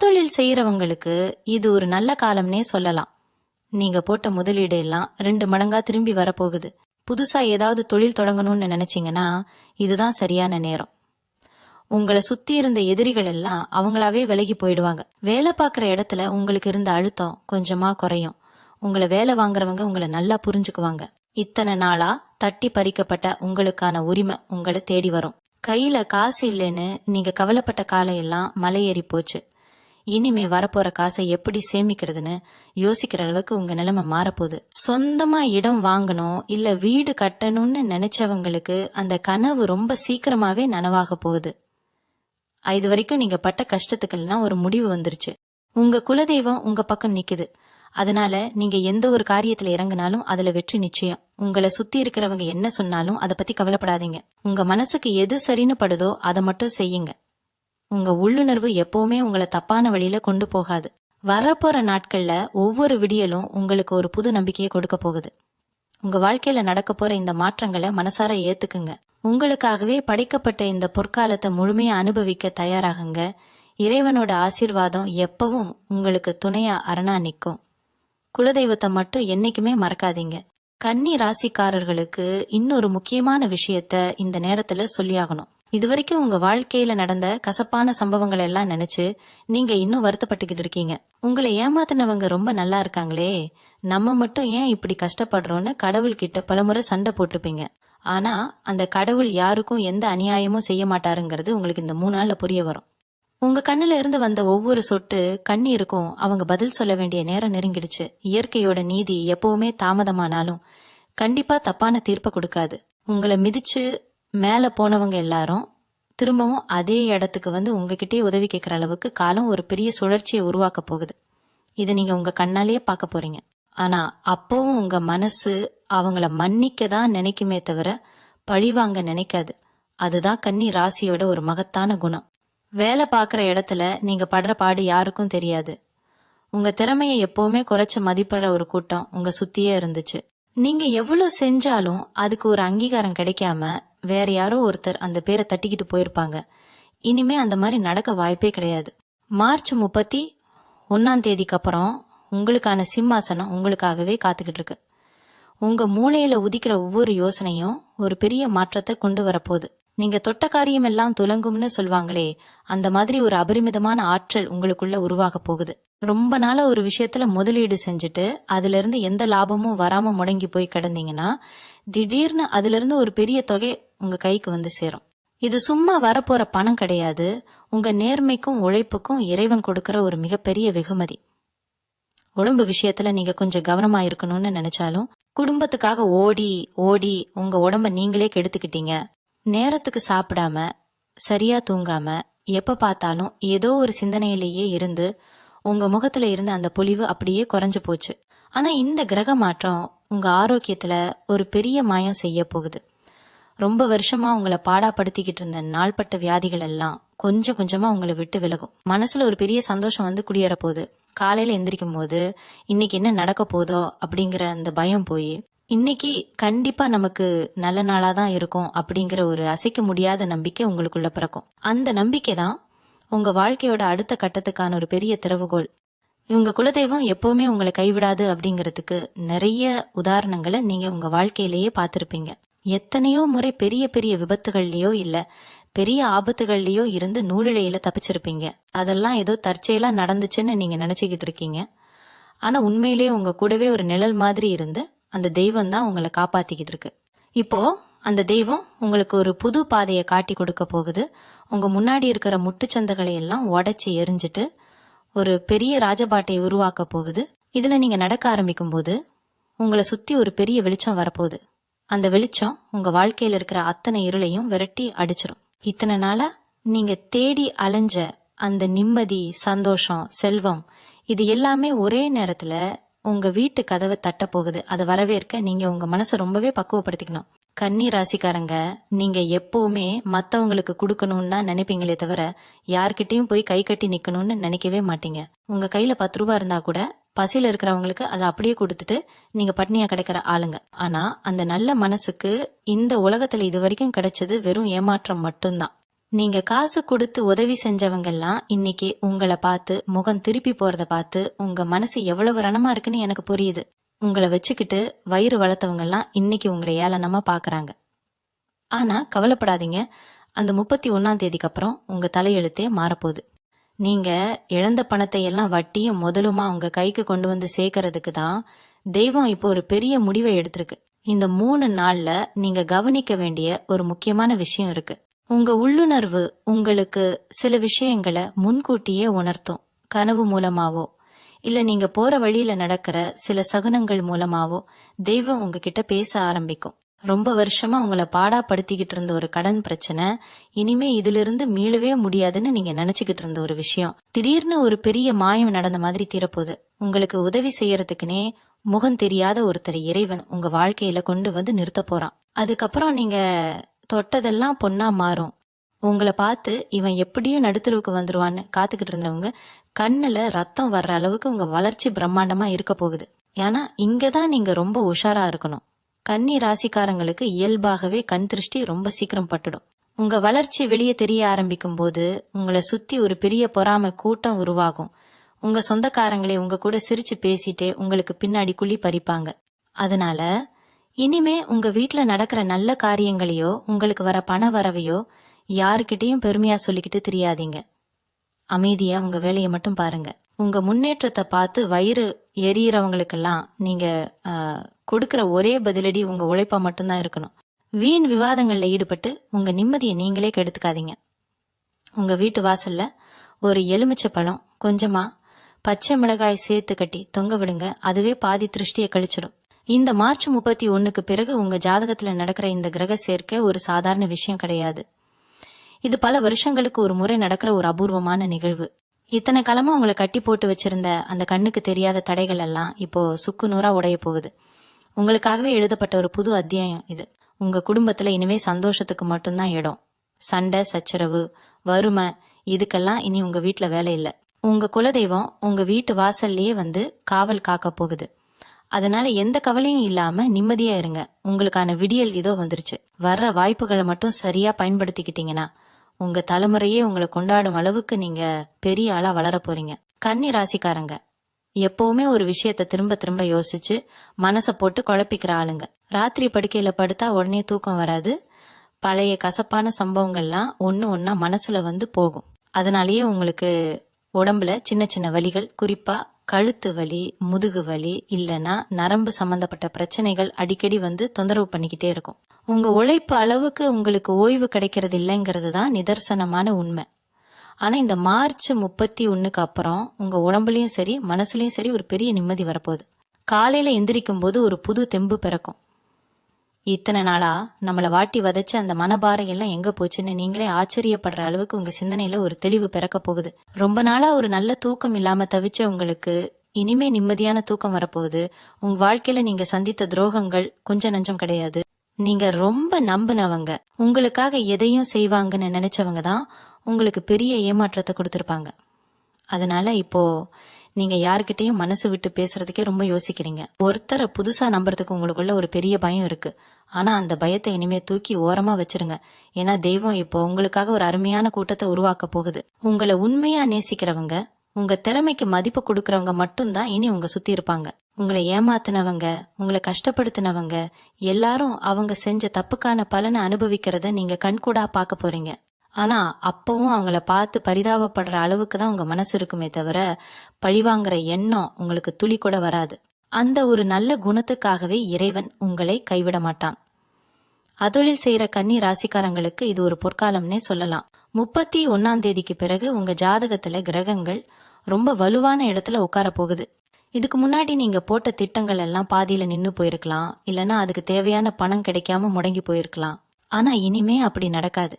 தொழில் செய்யறவங்களுக்கு இது ஒரு நல்ல காலம்னே சொல்லலாம். நீங்க போட்ட முதலீடு எல்லாம் 2 மடங்கா திரும்பி வரப்போகுது. புதுசா ஏதாவது தொழில் தொடங்கணும்னு நினைச்சீங்கன்னா இதுதான் சரியான நேரம். உங்களை சுத்தி இருந்த எதிரிகள் எல்லாம் அவங்களாவே விலகி போயிடுவாங்க. வேலை பார்க்குற இடத்துல உங்களுக்கு இருந்த அழுத்தம் கொஞ்சமா குறையும். உங்களை வேலை வாங்குறவங்க உங்களை நல்லா புரிஞ்சுக்குவாங்க. இத்தனை நாளா தட்டி பறிக்கப்பட்ட உங்களுக்கான உரிமை உங்களை தேடி வரும். கையில காசு இல்லைன்னு நீங்க கவலைப்பட்ட காலம் எல்லாம் மலையேறி போச்சு. இனிமே வரப்போற காசை எப்படி சேமிக்கிறதுன்னு யோசிக்கிற அளவுக்கு உங்க நிலைமை மாறப்போகுது. சொந்தமா இடம் வாங்கணும் இல்ல வீடு கட்டணும்னு நினைச்சவங்களுக்கு அந்த கனவு ரொம்ப சீக்கிரமாவே நனவாக போகுது. இது வரைக்கும் நீங்க பட்ட கஷ்டத்துக்கெல்லாம் ஒரு முடிவு வந்துருச்சு. உங்க குலதெய்வம் உங்க பக்கம் நிக்குது. அதனால நீங்க எந்த ஒரு காரியத்துல இறங்குனாலும் அதுல வெற்றி நிச்சயம். உங்களை சுத்தி இருக்கிறவங்க என்ன சொன்னாலும் அதை பத்தி கவலைப்படாதீங்க. உங்க மனசுக்கு எது சரின்னு படுதோ அதை மட்டும் செய்யுங்க. உங்க உள்ளுணர்வு எப்பவுமே உங்களை தப்பான வழியில கொண்டு போகாது. வரப்போற நாட்கள்ல ஒவ்வொரு விடியலும் உங்களுக்கு ஒரு புது நம்பிக்கையை கொடுக்க போகுது. உங்க வாழ்க்கையில நடக்க போற இந்த மாற்றங்களை மனசார ஏத்துக்குங்க. உங்களுக்காகவே படைக்கப்பட்ட இந்த பொற்காலத்தை முழுமையா அனுபவிக்க தயாராகுங்க. இறைவனோட ஆசீர்வாதம் எப்பவும் உங்களுக்கு துணையா அரணா நிக்கும். குலதெய்வத்தை மட்டும் என்னைக்குமே மறக்காதீங்க. கன்னி ராசிக்காரர்களுக்கு இன்னொரு முக்கியமான விஷயத்த இந்த நேரத்துல சொல்லியாகணும். இதுவரைக்கும் உங்க வாழ்க்கையில நடந்த கசப்பான சம்பவங்கள் எல்லாம் நினைச்சு நீங்க இன்னும் வருத்தப்பட்டுக்கிட்டு இருக்கீங்க. உங்களை ஏமாத்தினவங்க ரொம்ப நல்லா இருக்காங்களே, நம்ம மட்டும் ஏன் இப்படி கஷ்டப்படுறோம்னு கடவுள்கிட்ட பலமுறை சண்டை போட்டிருப்பீங்க. ஆனா அந்த கடவுள் யாருக்கும் எந்த அநியாயமும் செய்ய மாட்டாருங்கிறது உங்களுக்கு இந்த 3 நாள்ல புரிய வரும். உங்க கண்ணுல இருந்து வந்த ஒவ்வொரு சொட்டு கண்ணீருக்கும் அவங்க பதில் சொல்ல வேண்டிய நேரம் நெருங்கிடுச்சு. இயற்கையோட நீதி எப்பவுமே தாமதமானாலும் கண்டிப்பா தப்பான தீர்ப்பை கொடுக்காது. உங்களை மிதிச்சு மேல போனவங்க எல்லாரும் திரும்பவும் அதே இடத்துக்கு வந்து உங்ககிட்டயே உதவி கேட்கிற அளவுக்கு காலம் ஒரு பெரிய சுழற்சியை உருவாக்க போகுது. இதை நீங்க உங்க கண்ணாலேயே பார்க்க போறீங்க. ஆனா அப்பவும் உங்க மனசு அவங்கள மன்னிக்க தான் நினைக்குமே தவிர பழிவாங்க நினைக்காது. அதுதான் கன்னி ராசியோட ஒரு மகத்தான குணம். வேலை பார்க்குற இடத்துல நீங்க படுற பாடு யாருக்கும் தெரியாது. உங்க திறமையை எப்பவுமே குறைச்ச மதிப்பிடுற ஒரு கூட்டம் உங்க சுத்தியே இருந்துச்சு. நீங்க எவ்வளவு செஞ்சாலும் அதுக்கு ஒரு அங்கீகாரம் கிடைக்காம வேற யாரோ ஒருத்தர் அந்த பேரை தட்டிக்கிட்டு போயிருப்பாங்க. இனிமே அந்த மாதிரி நடக்க வாய்ப்பே கிடையாது. மார்ச் 31 அப்புறம் உங்களுக்கான சிம்மாசனம் உங்களுக்காகவே காத்துக்கிட்டு இருக்கு. உங்க மூளையில உதிக்கிற ஒவ்வொரு யோசனையும் ஒரு பெரிய மாற்றத்தை கொண்டு வரப்போகுது. நீங்க தொட்ட காரியம் எல்லாம் துலங்கும்னு சொல்வாங்களே, அந்த மாதிரி ஒரு அபரிமிதமான ஆற்றல் உங்களுக்குள்ள உருவாக போகுது. ரொம்ப நாளா ஒரு விஷயத்துல முதலீடு செஞ்சுட்டு அதுல இருந்து எந்த லாபமும் வராம முடங்கி போய் கிடந்தீங்கன்னா திடீர்னு அதுல இருந்து ஒரு பெரிய தொகை உங்க கைக்கு வந்து சேரும். இது சும்மா வரப்போற பணம் கிடையாது. உங்க நேர்மைக்கும் உழைப்புக்கும் இறைவன் கொடுக்கிற ஒரு மிகப்பெரிய வெகுமதி. உடம்பு விஷயத்துல நீங்க கொஞ்சம் கவனமா இருக்கணும்னு நினைச்சாலும் குடும்பத்துக்காக ஓடி ஓடி உங்க உடம்ப நீங்களே கெடுத்துக்கிட்டீங்க. நேரத்துக்கு சாப்பிடாம சரியா தூங்காம எப்ப பார்த்தாலும் ஏதோ ஒரு சிந்தனையிலேயே இருந்து உங்க முகத்துல இருந்த அந்த பொலிவு அப்படியே குறைஞ்சு போச்சு. ஆனா இந்த கிரக மாற்றம் உங்க ஆரோக்கியத்துல ஒரு பெரிய மாயம் செய்ய போகுது. ரொம்ப வருஷமா உங்களை பாடாப்படுத்திக்கிட்டு இருந்த நாள்பட்ட வியாதிகள் எல்லாம் கொஞ்சம் கொஞ்சமா உங்களை விட்டு விலகும். மனசுல ஒரு பெரிய சந்தோஷம் வந்து குடியேற போகுது. காலையில எந்திரிக்கும் போது இன்னைக்கு என்ன நடக்க போதோ அப்படிங்கிற அந்த பயம் போய் இன்னைக்கு கண்டிப்பா நமக்கு நல்ல நாளா தான் இருக்கும் அப்படிங்கிற ஒரு அசைக்க முடியாத நம்பிக்கை உங்களுக்குள்ள பிறக்கும். அந்த நம்பிக்கை தான் உங்க வாழ்க்கையோட அடுத்த கட்டத்துக்கான ஒரு பெரிய திறவுகோல். உங்க குலதெய்வம் எப்பவுமே உங்களை கைவிடாது அப்படிங்கறதுக்கு நிறைய உதாரணங்களை நீங்க உங்க வாழ்க்கையிலேயே பார்த்திருப்பீங்க. எத்தனையோ முறை பெரிய பெரிய விபத்துகள்லயோ இல்ல பெரிய ஆபத்துகள்லயோ இருந்து நூலிழையில தப்பிச்சிருப்பீங்க. அதெல்லாம் ஏதோ தற்செயலா நடந்துச்சுன்னு நீங்க நினைச்சுக்கிட்டு இருக்கீங்க. ஆனா உண்மையிலேயே உங்க கூடவே ஒரு நிழல் மாதிரி இருந்து அந்த தெய்வம் தான் உங்களை காப்பாத்திக்கிட்டு இருக்கு. இப்போ அந்த தெய்வம் உங்களுக்கு ஒரு புது பாதையை காட்டி கொடுக்க போகுது. உங்க முன்னாடி இருக்கிற முட்டுச்சந்தைகளை எல்லாம் உடைச்சி எரிஞ்சிட்டு ஒரு பெரிய ராஜபாட்டையை உருவாக்க போகுது. இதுல நீங்க நடக்க ஆரம்பிக்கும் போது உங்களை சுத்தி ஒரு பெரிய வெளிச்சம் வரப்போகுது. அந்த வெளிச்சம் உங்க வாழ்க்கையில இருக்கிற அத்தனை இருளையும் விரட்டி அடிச்சிரும். இத்தனை நாளா நீங்க தேடி அலைஞ்ச அந்த நிம்மதி, சந்தோஷம், செல்வம் இது எல்லாமே ஒரே நேரத்துல உங்க வீட்டு கதவை தட்ட போகுது. அதை வரவேற்க நீங்க உங்க மனசை ரொம்பவே பக்குவப்படுத்திக்கணும். கன்னி ராசிக்காரங்க, நீங்க எப்பவுமே மத்தவங்களுக்கு கொடுக்கணும்னு தான் நினைப்பீங்களே தவிர யார்கிட்டயும் போய் கை கட்டி நிக்கணும்னு நினைக்கவே மாட்டீங்க. உங்க கையில 10 ரூபாய் இருந்தா கூட பசியில இருக்கிறவங்களுக்கு அதை அப்படியே கொடுத்துட்டு நீங்க பட்னியா கிடைக்கிற ஆளுங்க. ஆனா அந்த நல்ல மனசுக்கு இந்த உலகத்துல இது வரைக்கும் கிடைச்சது வெறும் ஏமாற்றம் மட்டும்தான். நீங்க காசு கொடுத்து உதவி செஞ்சவங்க எல்லாம் இன்னைக்கு உங்களை பார்த்து முகம் திருப்பி போறத பார்த்து உங்க மனசு எவ்வளவு ரணமா இருக்குன்னு எனக்கு புரியுது. உங்களை வச்சுக்கிட்டு வயிறு வளர்த்தவங்க எல்லாம் இன்னைக்கு உங்களை ஏளனமா பாக்குறாங்க. ஆனா கவலைப்படாதீங்க, அந்த 31 அப்புறம் உங்க தலையெழுத்தே மாறப்போகுது. நீங்க இழந்த பணத்தை எல்லாம் வட்டியும் முதலுமா உங்க கைக்கு கொண்டு வந்து சேர்க்கறதுக்கு தான் தெய்வம் இப்போ ஒரு பெரிய முடிவை எடுத்திருக்கு. இந்த 3 நாள்ல நீங்க கவனிக்க வேண்டிய ஒரு முக்கியமான விஷயம் இருக்கு. உங்க உள்ளுணர்வு உங்களுக்கு சில விஷயங்களை முன்கூட்டியே உணர்த்தும். கனவு மூலமாவோ இல்ல நீங்க போற வழியில நடக்கிற சில சகுனங்கள் மூலமாவோ தெய்வம் உங்ககிட்ட பேச ஆரம்பிக்கும். ரொம்ப வருஷமா உங்களை பாடாப்படுத்திக்கிட்டு இருந்த ஒரு கடன் பிரச்சனை இனிமே இதிலிருந்து மீளவே முடியாதுன்னு நீங்க நினைச்சுக்கிட்டு இருந்த ஒரு விஷயம் திடீர்னு ஒரு பெரிய மாயம் நடந்த மாதிரி தீரப்போகுது. உங்களுக்கு உதவி செய்யறதுக்குனே முகம் தெரியாத ஒருத்தர் இறைவன் உங்க வாழ்க்கையில கொண்டு வந்து நிறுத்த போறான். அதுக்கப்புறம் நீங்க தொட்டதெல்லாம் பொன்னா மாறும். உங்களை பார்த்து இவன் எப்படியும் நடுத்தருவுக்கு வந்துருவான்னு காத்துக்கிட்டு இருந்தவங்க கண்ணுல ரத்தம் வர்ற அளவுக்கு உங்க வளர்ச்சி பிரம்மாண்டமா இருக்க போகுது. ஏன்னா இங்கதான் நீங்க ரொம்ப உஷாரா இருக்கணும். கன்னி ராசிக்காரங்களுக்கு இயல்பாகவே கண் திருஷ்டி ரொம்ப சீக்கிரம் பட்டுடும். உங்க வளர்ச்சி வெளியே தெரிய ஆரம்பிக்கும் போது உங்களை சுத்தி ஒரு பெரிய பொறாமை கூட்டம் உருவாகும். உங்க சொந்தக்காரங்களே உங்க கூட சிரிச்சு பேசிட்டே உங்களுக்கு பின்னாடி குழி பறிப்பாங்க. அதனால இனிமே உங்க வீட்டுல நடக்கிற நல்ல காரியங்களையோ உங்களுக்கு வர பண வரவையோ யாருக்கிட்டையும் பெருமையா சொல்லிக்கிட்டு தெரியாதீங்க. அமைதியா உங்க வேலையை மட்டும் பாருங்க. உங்க முன்னேற்றத்தை பார்த்து வயிறு எரியறவங்களுக்கெல்லாம் நீங்க கொடுக்கற ஒரே பதிலடி உங்க உழைப்பா மட்டும்தான் இருக்கணும். வீண் விவாதங்கள்ல ஈடுபட்டு உங்க நிம்மதியை நீங்களே கெடுத்துக்காதீங்க. உங்க வீட்டு வாசல்ல ஒரு எலுமிச்சை பழம் கொஞ்சமா பச்சை மிளகாய் சேர்த்து கட்டி தொங்க விடுங்க. அதுவே பாதி திருஷ்டியை கழிச்சிடும். இந்த மார்ச் 31க்கு பிறகு உங்க ஜாதகத்துல நடக்கிற இந்த கிரக சேர்க்கை ஒரு சாதாரண விஷயம் கிடையாது. இது பல வருஷங்களுக்கு ஒரு முறை நடக்கிற ஒரு அபூர்வமான நிகழ்வு. இத்தனை காலமா உங்களை கட்டி போட்டு வச்சிருந்த அந்த கண்ணுக்கு தெரியாத தடைகள் எல்லாம் இப்போ சுக்கு நூறா உடைய போகுது. உங்களுக்காகவே எழுதப்பட்ட ஒரு புது அத்தியாயம் இது. உங்க குடும்பத்துல இனிமே சந்தோஷத்துக்கு மட்டும்தான் இடம். சண்டை சச்சரவு வறுமை இதுக்கெல்லாம் இனி உங்க வீட்டுல வேலை இல்ல. உங்க குலதெய்வம் உங்க வீட்டு வாசல்லையே வந்து காவல் காக்க போகுது. அதனால எந்த கவலையும் இல்லாம நிம்மதியா இருங்க. உங்களுக்கான விடியல் இதோ வந்துருச்சு. வர்ற வாய்ப்புகளை மட்டும் சரியா பயன்படுத்திக்கிட்டீங்கன்னா உங்க தலைமுறையே உங்களை கொண்டாடும் அளவுக்கு நீங்க பெரிய ஆளா வளர போறீங்க. கன்னி ராசிக்காரங்க எப்பவுமே ஒரு விஷயத்த திரும்ப திரும்ப யோசிச்சு மனச போட்டு குழப்பிக்கிற ஆளுங்க. ராத்திரி படுக்கையில படுத்தா உடனே தூக்கம் வராது. பழைய கசப்பான சம்பவங்கள்லாம் ஒன்னா மனசுல வந்து போகும். அதனாலயே உங்களுக்கு உடம்புல சின்ன சின்ன வலிகள், குறிப்பா கழுத்து வலி, முதுகு வலி, இல்லைன்னா நரம்பு சம்பந்தப்பட்ட பிரச்சனைகள் அடிக்கடி வந்து தொந்தரவு பண்ணிக்கிட்டே இருக்கும். உங்க உழைப்பு அளவுக்கு உங்களுக்கு ஓய்வு கிடைக்கிறது இல்லைங்கிறது தான் நிதர்சனமான உண்மை. ஆனா இந்த மார்ச் 31க்கு அப்புறம் உங்க உடம்புலயும் சரி மனசுலயும் சரி ஒரு பெரிய நிம்மதி வரப்போகுது. காலையில எந்திரிக்கும் போது ஒரு புது தெம்பு பிறக்கும். இத்தனை நாளா நம்மளை வாட்டி வதைச்சு அந்த மனபாரம் எல்லாம் எங்க போச்சுன்னு நீங்களே ஆச்சரியப்படுற அளவுக்கு உங்க சிந்தனையில ஒரு தெளிவு பிறக்க போகுது. ரொம்ப நாளா ஒரு நல்ல தூக்கம் இல்லாம தவிச்ச உங்களுக்கு இனிமே நிம்மதியான தூக்கம் வரப்போகுது. உங்க வாழ்க்கையில நீங்க சந்தித்த துரோகங்கள் கொஞ்சம் நஞ்சம் கிடையாது. நீங்க ரொம்ப நம்பினவங்க, உங்களுக்காக எதையும் செய்வாங்கன்னு நினைச்சவங்க தான் உங்களுக்கு பெரிய ஏமாற்றத்தை கொடுத்திருப்பாங்க. அதனால இப்போ நீங்க யாருக்கிட்டையும் மனசு விட்டு பேசுறதுக்கே ரொம்ப யோசிக்கிறீங்க. ஒருத்தரை புதுசா நம்புறதுக்கு உங்களுக்குள்ள ஒரு பெரிய பயம் இருக்கு. ஆனா அந்த பயத்தை இனிமே தூக்கி ஓரமா வச்சிருங்க. ஏன்னா தெய்வம் இப்போ உங்களுக்காக ஒரு அருமையான கூட்டத்தை உருவாக்க போகுது. உங்களை உண்மையா நேசிக்கிறவங்க, உங்க திறமைக்கு மதிப்பு கொடுக்கறவங்க மட்டும்தான் இனி உங்க சுத்தி இருப்பாங்க. உங்களை ஏமாத்தினவங்க, உங்களை கஷ்டப்படுத்தினவங்க எல்லாரும் அவங்க செஞ்ச தப்புக்கான பலனை அனுபவிக்கிறத நீங்க கண்கூடா பார்க்க போறீங்க. ஆனா அப்பவும் அவங்கள பார்த்து பரிதாபப்படுற அளவுக்கு தான் உங்க மனசு இருக்குமே தவிர பழிவாங்கிற எண்ணம் உங்களுக்கு துளி கூட வராது. அந்த ஒரு நல்ல குணத்துக்காகவே இறைவன் உங்களை கைவிட மாட்டான். அதொழில் செய்யற கன்னி ராசிக்காரங்களுக்கு இது ஒரு பொற்காலம்னே சொல்லலாம். 31ஆம் தேதிக்கு பிறகு உங்க ஜாதகத்துல கிரகங்கள் ரொம்ப வலுவான இடத்துல உட்கார போகுது. இதுக்கு முன்னாடி நீங்க போட்ட திட்டங்கள் எல்லாம் பாதியில நின்னு போயிருக்கலாம், இல்லைன்னா அதுக்கு தேவையான பணம் கிடைக்காம முடங்கி போயிருக்கலாம். ஆனா இனிமே அப்படி நடக்காது.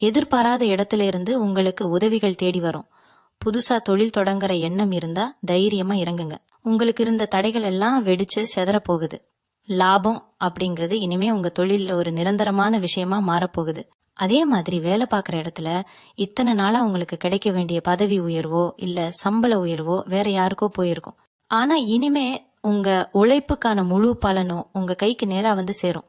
எதிர்பாராத இடத்துல இருந்து உங்களுக்கு உதவிகள் தேடி வரும். புதுசா தொழில் தொடங்குற எண்ணம் இருந்தா தைரியமா இறங்குங்க. உங்களுக்கு இருந்த தடைகள் எல்லாம் வெடிச்சு செதற போகுது. லாபம் அப்படிங்கிறது இனிமே உங்க தொழில்ல ஒரு நிரந்தரமான விஷயமா மாறப்போகுது. அதே மாதிரி வேலை பார்க்குற இடத்துல இத்தனை நாளா உங்களுக்கு கிடைக்க வேண்டிய பதவி உயர்வோ இல்ல சம்பள உயர்வோ வேற யாருக்கோ போயிருக்கும். ஆனா இனிமே உங்க உழைப்புக்கான முழு பலனும் உங்க கைக்கு நேரா வந்து சேரும்.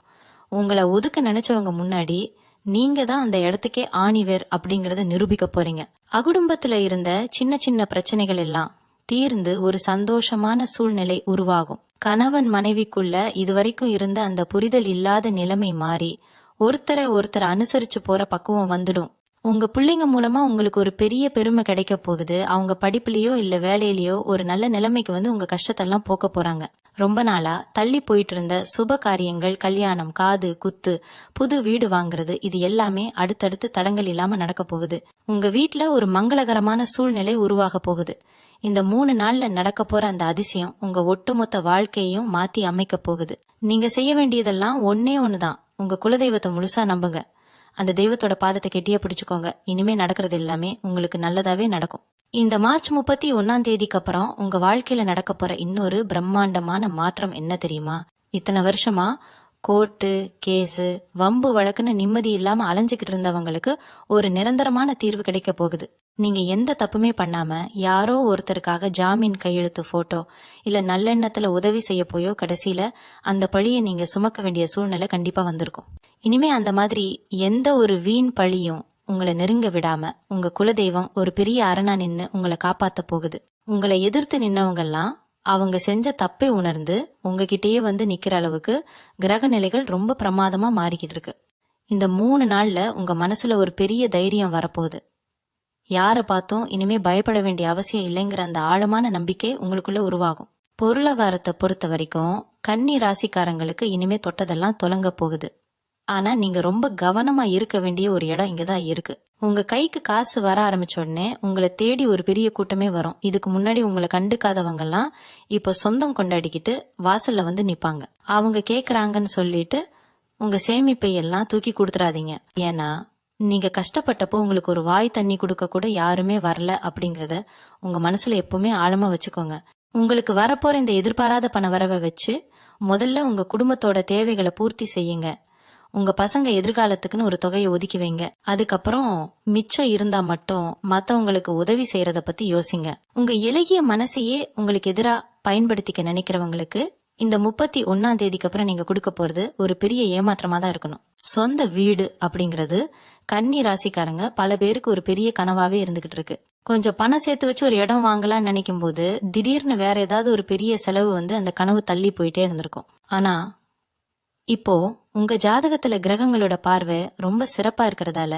உங்களை ஒதுக்க நினைச்சவங்க முன்னாடி நீங்க தான் அந்த இடத்துக்கே ஆணிவேர் அப்படிங்கறத நிரூபிக்க போறீங்க. அகுடும்பத்துல இருந்த சின்ன சின்ன பிரச்சனைகள் எல்லாம் தீர்ந்து ஒரு சந்தோஷமான சூழ்நிலை உருவாகும். கணவன் மனைவிக்குள்ள இதுவரைக்கும் இருந்த அந்த புரிதல் இல்லாத நிலைமை மாறி ஒருத்தரை அனுசரிச்சு போற பக்குவம் வந்துடும். உங்க பிள்ளைங்க மூலமா உங்களுக்கு ஒரு பெரிய பெருமை கிடைக்க போகுது. அவங்க படிப்புலயோ இல்ல வேலையிலயோ ஒரு நல்ல நிலைமைக்கு வந்து உங்க கஷ்டத்தெல்லாம் போக்க போறாங்க. ரொம்ப நாளா தள்ளி போயிட்டு இருந்த சுப காரியங்கள், கல்யாணம், காது குத்து, புது வீடு வாங்குறது, இது எல்லாமே அடுத்தடுத்து தடங்கள் இல்லாம நடக்க போகுது. உங்க வீட்டுல ஒரு மங்களகரமான சூழ்நிலை உருவாக போகுது. இந்த 3 நாள்ல நடக்க போற அந்த அதிசயம் உங்க ஒட்டுமொத்த வாழ்க்கையையும் மாத்தி அமைக்க போகுது. நீங்க செய்ய வேண்டியதெல்லாம் ஒன்னே ஒண்ணுதான். உங்க குலதெய்வத்தை முழுசா நம்புங்க. அந்த தெய்வத்தோட பாதத்தை கெட்டியா பிடிச்சுக்கோங்க. இனிமே நடக்கிறது எல்லாமே உங்களுக்கு நல்லதாவே நடக்கும். இந்த மார்ச் 31 அப்புறம் உங்க வாழ்க்கையில நடக்க போற இன்னொரு பிரம்மாண்டமான மாற்றம் என்ன தெரியுமா? இத்தனை வருஷமா கோர்ட்டு, கேஸு, வம்பு வழக்குன்னு நிம்மதி இல்லாம அலைஞ்சுக்கிட்டு இருந்தவங்களுக்கு ஒரு நிரந்தரமான தீர்வு கிடைக்க போகுது. நீங்க எந்த தப்புமே பண்ணாம யாரோ ஒருத்தருக்காக ஜாமீன் கையெழுத்து போட்டோ இல்ல நல்லெண்ணத்துல உதவி செய்ய போயோ கடைசியில அந்த பழியை நீங்க சுமக்க வேண்டிய சூழ்நிலை கண்டிப்பா வந்திருக்கும். இனிமே அந்த மாதிரி எந்த ஒரு வீண் பழியும் உங்களை நெருங்க விடாம உங்க குலதெய்வம் ஒரு பெரிய அரணா நின்னு உங்களை காப்பாத்த போகுது. உங்களை எதிர்த்து நின்னவங்கெல்லாம் அவங்க செஞ்ச தப்பை உணர்ந்து உங்ககிட்டயே வந்து நிக்கிற அளவுக்கு கிரக நிலைகள் ரொம்ப பிரமாதமா மாறிக்கிட்டு இருக்கு. இந்த 3 நாள்ல உங்க மனசுல ஒரு பெரிய தைரியம் வரப்போகுது. யாரை பார்த்தும் இனிமே பயப்பட வேண்டிய அவசியம் இல்லைங்கிற அந்த ஆழமான நம்பிக்கை உங்களுக்குள்ள உருவாகும். பொருளாதாரத்தை பொறுத்த வரைக்கும் கன்னி ராசிக்காரங்களுக்கு இனிமே தொட்டதெல்லாம் தொலங்க போகுது. ஆனா நீங்க ரொம்ப கவனமா இருக்க வேண்டிய ஒரு இடம் இங்கதான் இருக்கு. உங்க கைக்கு காசு வர ஆரம்பிச்ச உடனே உங்களை தேடி ஒரு பெரிய கூட்டமே வரும். இதுக்கு முன்னாடி உங்களை கண்டுக்காதவங்க எல்லாம் இப்ப சொந்தம் கொண்டாடிக்கிட்டு வாசல்ல வந்து நிப்பாங்க. அவங்க கேக்குறாங்கன்னு சொல்லிட்டு உங்க சேமிப்பை எல்லாம் தூக்கி கொடுத்துறாதீங்க. ஏன்னா நீங்க கஷ்டப்பட்டப்போ உங்களுக்கு ஒரு வாய் தண்ணி கொடுக்க கூட யாருமே வரல அப்படிங்கறத உங்க மனசுல எப்பவுமே ஆழமா வச்சுக்கோங்க. உங்களுக்கு வரப்போற இந்த எதிர்பாராத பண வரவை வச்சு முதல்ல உங்க குடும்பத்தோட தேவைகளை பூர்த்தி செய்யுங்க. உங்க பசங்க எதிர்காலத்துக்குன்னு ஒரு தொகையை ஒதுக்கி வைங்க. அதுக்கப்புறம் மிச்சம் இருந்தா மட்டும் மத்தவங்களுக்கு உதவி செய்யறத பத்தி யோசிங்க. உங்க இலகிய மனசையே உங்களுக்கு எதிரா பயன்படுத்திக்க நினைக்கிறவங்களுக்கு இந்த 31 அப்புறம் நீங்க கொடுக்க போறது ஒரு பெரிய ஏமாற்றமா தான் இருக்கணும். சொந்த வீடு அப்படிங்கறது கன்னி ராசிக்காரங்க பல பேருக்கு ஒரு பெரிய கனவாவே இருந்துகிட்டு இருக்கு. கொஞ்சம் பணம் சேர்த்து வச்சு ஒரு இடம் வாங்கலாம்னு நினைக்கும் போது திடீர்னு வேற ஏதாவது ஒரு பெரிய செலவு வந்து அந்த கனவு தள்ளி போயிட்டே இருந்திருக்கும். ஆனா இப்போ உங்க ஜாதகத்துல கிரகங்களோட பார்வை ரொம்ப சிறப்பா இருக்கிறதால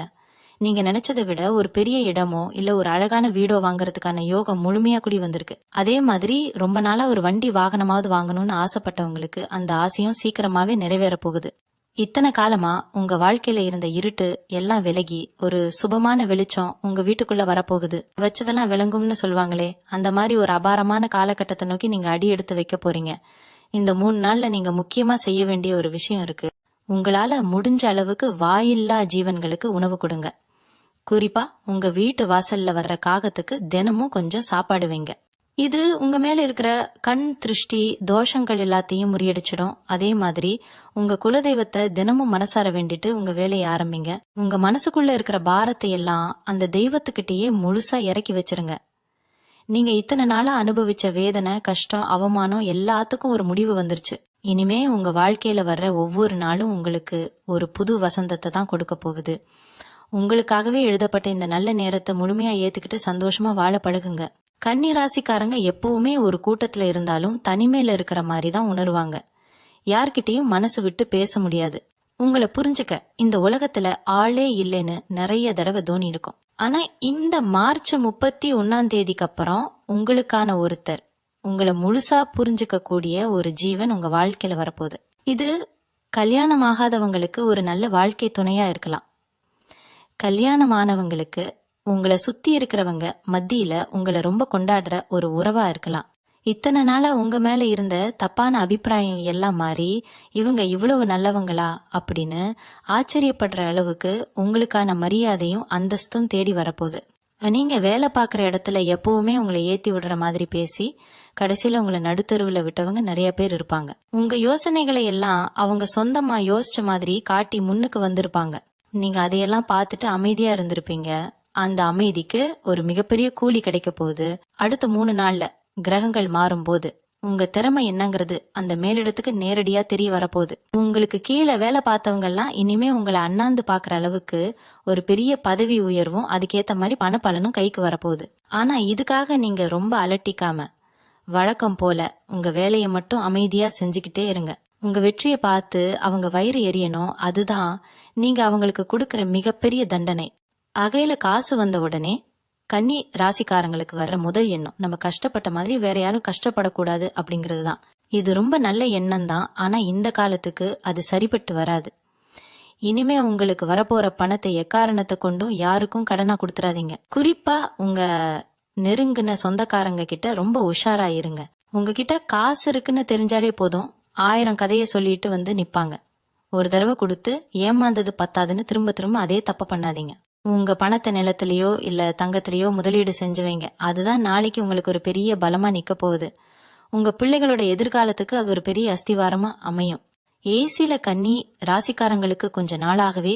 நீங்க நினைச்சதை விட ஒரு பெரிய இடமோ இல்ல ஒரு அழகான வீடோ வாங்குறதுக்கான யோகம் முழுமையா கூடி வந்திருக்கு. அதே மாதிரி ரொம்ப நாளா ஒரு வண்டி வாகனமாவது வாங்கணும்னு ஆசைப்பட்டவங்களுக்கு அந்த ஆசையும் சீக்கிரமாவே நிறைவேற போகுது. இத்தனை காலமா உங்க வாழ்க்கையில இருந்த இருட்டு எல்லாம் விலகி ஒரு சுபமான வெளிச்சம் உங்க வீட்டுக்குள்ள வரப்போகுது. வச்சதெல்லாம் விளங்கும்னு சொல்லுவாங்களே, அந்த மாதிரி ஒரு அபாரமான காலகட்டத்தை நோக்கி நீங்க அடி எடுத்து வைக்க போறீங்க. இந்த 3 நாள்ல நீங்க முக்கியமா செய்ய வேண்டிய ஒரு விஷயம் இருக்கு. உங்களால முடிஞ்ச அளவுக்கு வாயில்லா ஜீவன்களுக்கு உணவு கொடுங்க. குறிப்பா உங்க வீட்டு வாசல்ல வர்ற காகத்துக்கு தினமும் கொஞ்சம் சாப்பாடு வைங்க. இது உங்க மேல இருக்கிற கண் திருஷ்டி தோஷங்கள் எல்லாத்தையும் முறியடிச்சிடும். அதே மாதிரி உங்க குலதெய்வத்தை தினமும் மனசார வேண்டிட்டு உங்க வேலையை ஆரம்பிங்க. உங்க மனசுக்குள்ள இருக்கிற பாரத்தை எல்லாம் அந்த தெய்வத்துக்கிட்டயே முழுசா இறக்கி வச்சிருங்க. நீங்க இத்தனை நாளா அனுபவிச்ச வேதனை, கஷ்டம், அவமானம் எல்லாத்துக்கும் ஒரு முடிவு வந்துருச்சு. இனிமே உங்க வாழ்க்கையில வர்ற ஒவ்வொரு நாளும் உங்களுக்கு ஒரு புது வசந்தத்தை தான் கொடுக்க போகுது. உங்களுக்காகவே எழுதப்பட்ட இந்த நல்ல நேரத்தை முழுமையா ஏத்துக்கிட்டு சந்தோஷமா வாழ பழகுங்க. கன்னி ராசிக்காரங்க எப்பவுமே ஒரு கூட்டத்துல இருந்தாலும் தனிமையில இருக்கிற மாதிரி தான் உணர்வாங்க. யார்கிட்டயும் மனசு விட்டு பேச முடியாது. உங்களை புரிஞ்சுக்க இந்த உலகத்துல ஆளே இல்லைன்னு நிறைய தடவை தோணி இருக்கும். ஆனா இந்த மார்ச் 31 அப்புறம் உங்களுக்கான ஒருத்தர், உங்களை முழுசா புரிஞ்சுக்க கூடிய ஒரு ஜீவன் உங்க வாழ்க்கையில வரப்போகுது. இது கல்யாணம் ஆகாதவங்களுக்கு ஒரு நல்ல வாழ்க்கை துணையா இருக்கலாம். கல்யாணமானவங்களுக்கு உங்களை சுத்தி இருக்கிறவங்க மத்தியில உங்களை ரொம்ப கொண்டாடுற ஒரு உறவா இருக்கலாம். இத்தனை நாளா உங்க மேல இருந்த தப்பான அபிப்பிராயம் எல்லாம் மாறி இவங்க இவ்வளவு நல்லவங்களா அப்படின்னு ஆச்சரியப்படுற அளவுக்கு உங்களுக்கான மரியாதையும் அந்தஸ்தும் தேடி வரப்போகுது. நீங்க வேலை பார்க்குற இடத்துல எப்பவுமே உங்களை ஏத்தி விடுற மாதிரி பேசி கடைசியில உங்களை நடுத்தருவுல விட்டவங்க நிறைய பேர் இருப்பாங்க. உங்க யோசனைகளை எல்லாம் அவங்க சொந்தமா யோசிச்ச மாதிரி காட்டி முன்னுக்கு வந்திருப்பாங்க. நீங்க அதையெல்லாம் பார்த்துட்டு அமைதியா இருந்திருப்பீங்க. அந்த அமைதிக்கு ஒரு மிகப்பெரிய கூலி கிடைக்க போகுது. அடுத்த 3 நாள்ல கிரகங்கள் மாறும் போது உங்க திறமை என்னங்கிறது அந்த மேலிடத்துக்கு நேரடியா தெரிய வரப்போகுது. உங்களுக்கு கீழே வேலை பார்த்தவங்க எல்லாம் இனிமே உங்களை அண்ணாந்து பாக்குற அளவுக்கு ஒரு பெரிய பதவி உயர்வும் அதுக்கேத்த மாதிரி பணப்பலனும் கைக்கு வரப்போகுது. ஆனா இதுக்காக நீங்க ரொம்ப அலட்டிக்காம வழக்கம் போல உங்க வேலையை மட்டும் அமைதியா செஞ்சுக்கிட்டே இருங்க. உங்க வெற்றியை பார்த்து அவங்க வயிறு எரியணும். அதுதான் நீங்க அவங்களுக்கு கொடுக்கற மிகப்பெரிய தண்டனை. அகையில காசு வந்த உடனே கன்னி ராசிக்காரங்களுக்கு வர்ற முதல் எண்ணம் நம்ம கஷ்டப்பட்ட மாதிரி வேற யாரும் கஷ்டப்படக்கூடாது அப்படிங்கிறது தான். இது ரொம்ப நல்ல எண்ணம் தான். ஆனா இந்த காலத்துக்கு அது சரிப்பட்டு வராது. இனிமே உங்களுக்கு வரப்போற பணத்தை எக்காரணத்தை கொண்டும் யாருக்கும் கடனா கொடுத்துறாதீங்க. குறிப்பா உங்க நெருங்கின சொந்தக்காரங்க கிட்ட ரொம்ப உஷாரா இருங்க. உங்ககிட்ட காசு இருக்குன்னு தெரிஞ்சாலே போதும், 1000 கதைய சொல்லிட்டு வந்து நிப்பாங்க. ஒரு தடவை கொடுத்து ஏமாந்தது பத்தாதுன்னு திரும்ப திரும்ப அதே தப்ப பண்ணாதீங்க. உங்க பணத்தை நிலத்திலயோ இல்ல தங்கத்திலயோ முதலீடு செஞ்சு வைங்க. அதுதான் நாளைக்கு உங்களுக்கு ஒரு பெரிய பலமா நிக்க போகுது. உங்க பிள்ளைகளோட எதிர்காலத்துக்கு அது ஒரு பெரிய அஸ்திவாரமா அமையும். ஏசில கன்னி ராசிக்காரங்களுக்கு கொஞ்ச நாளாகவே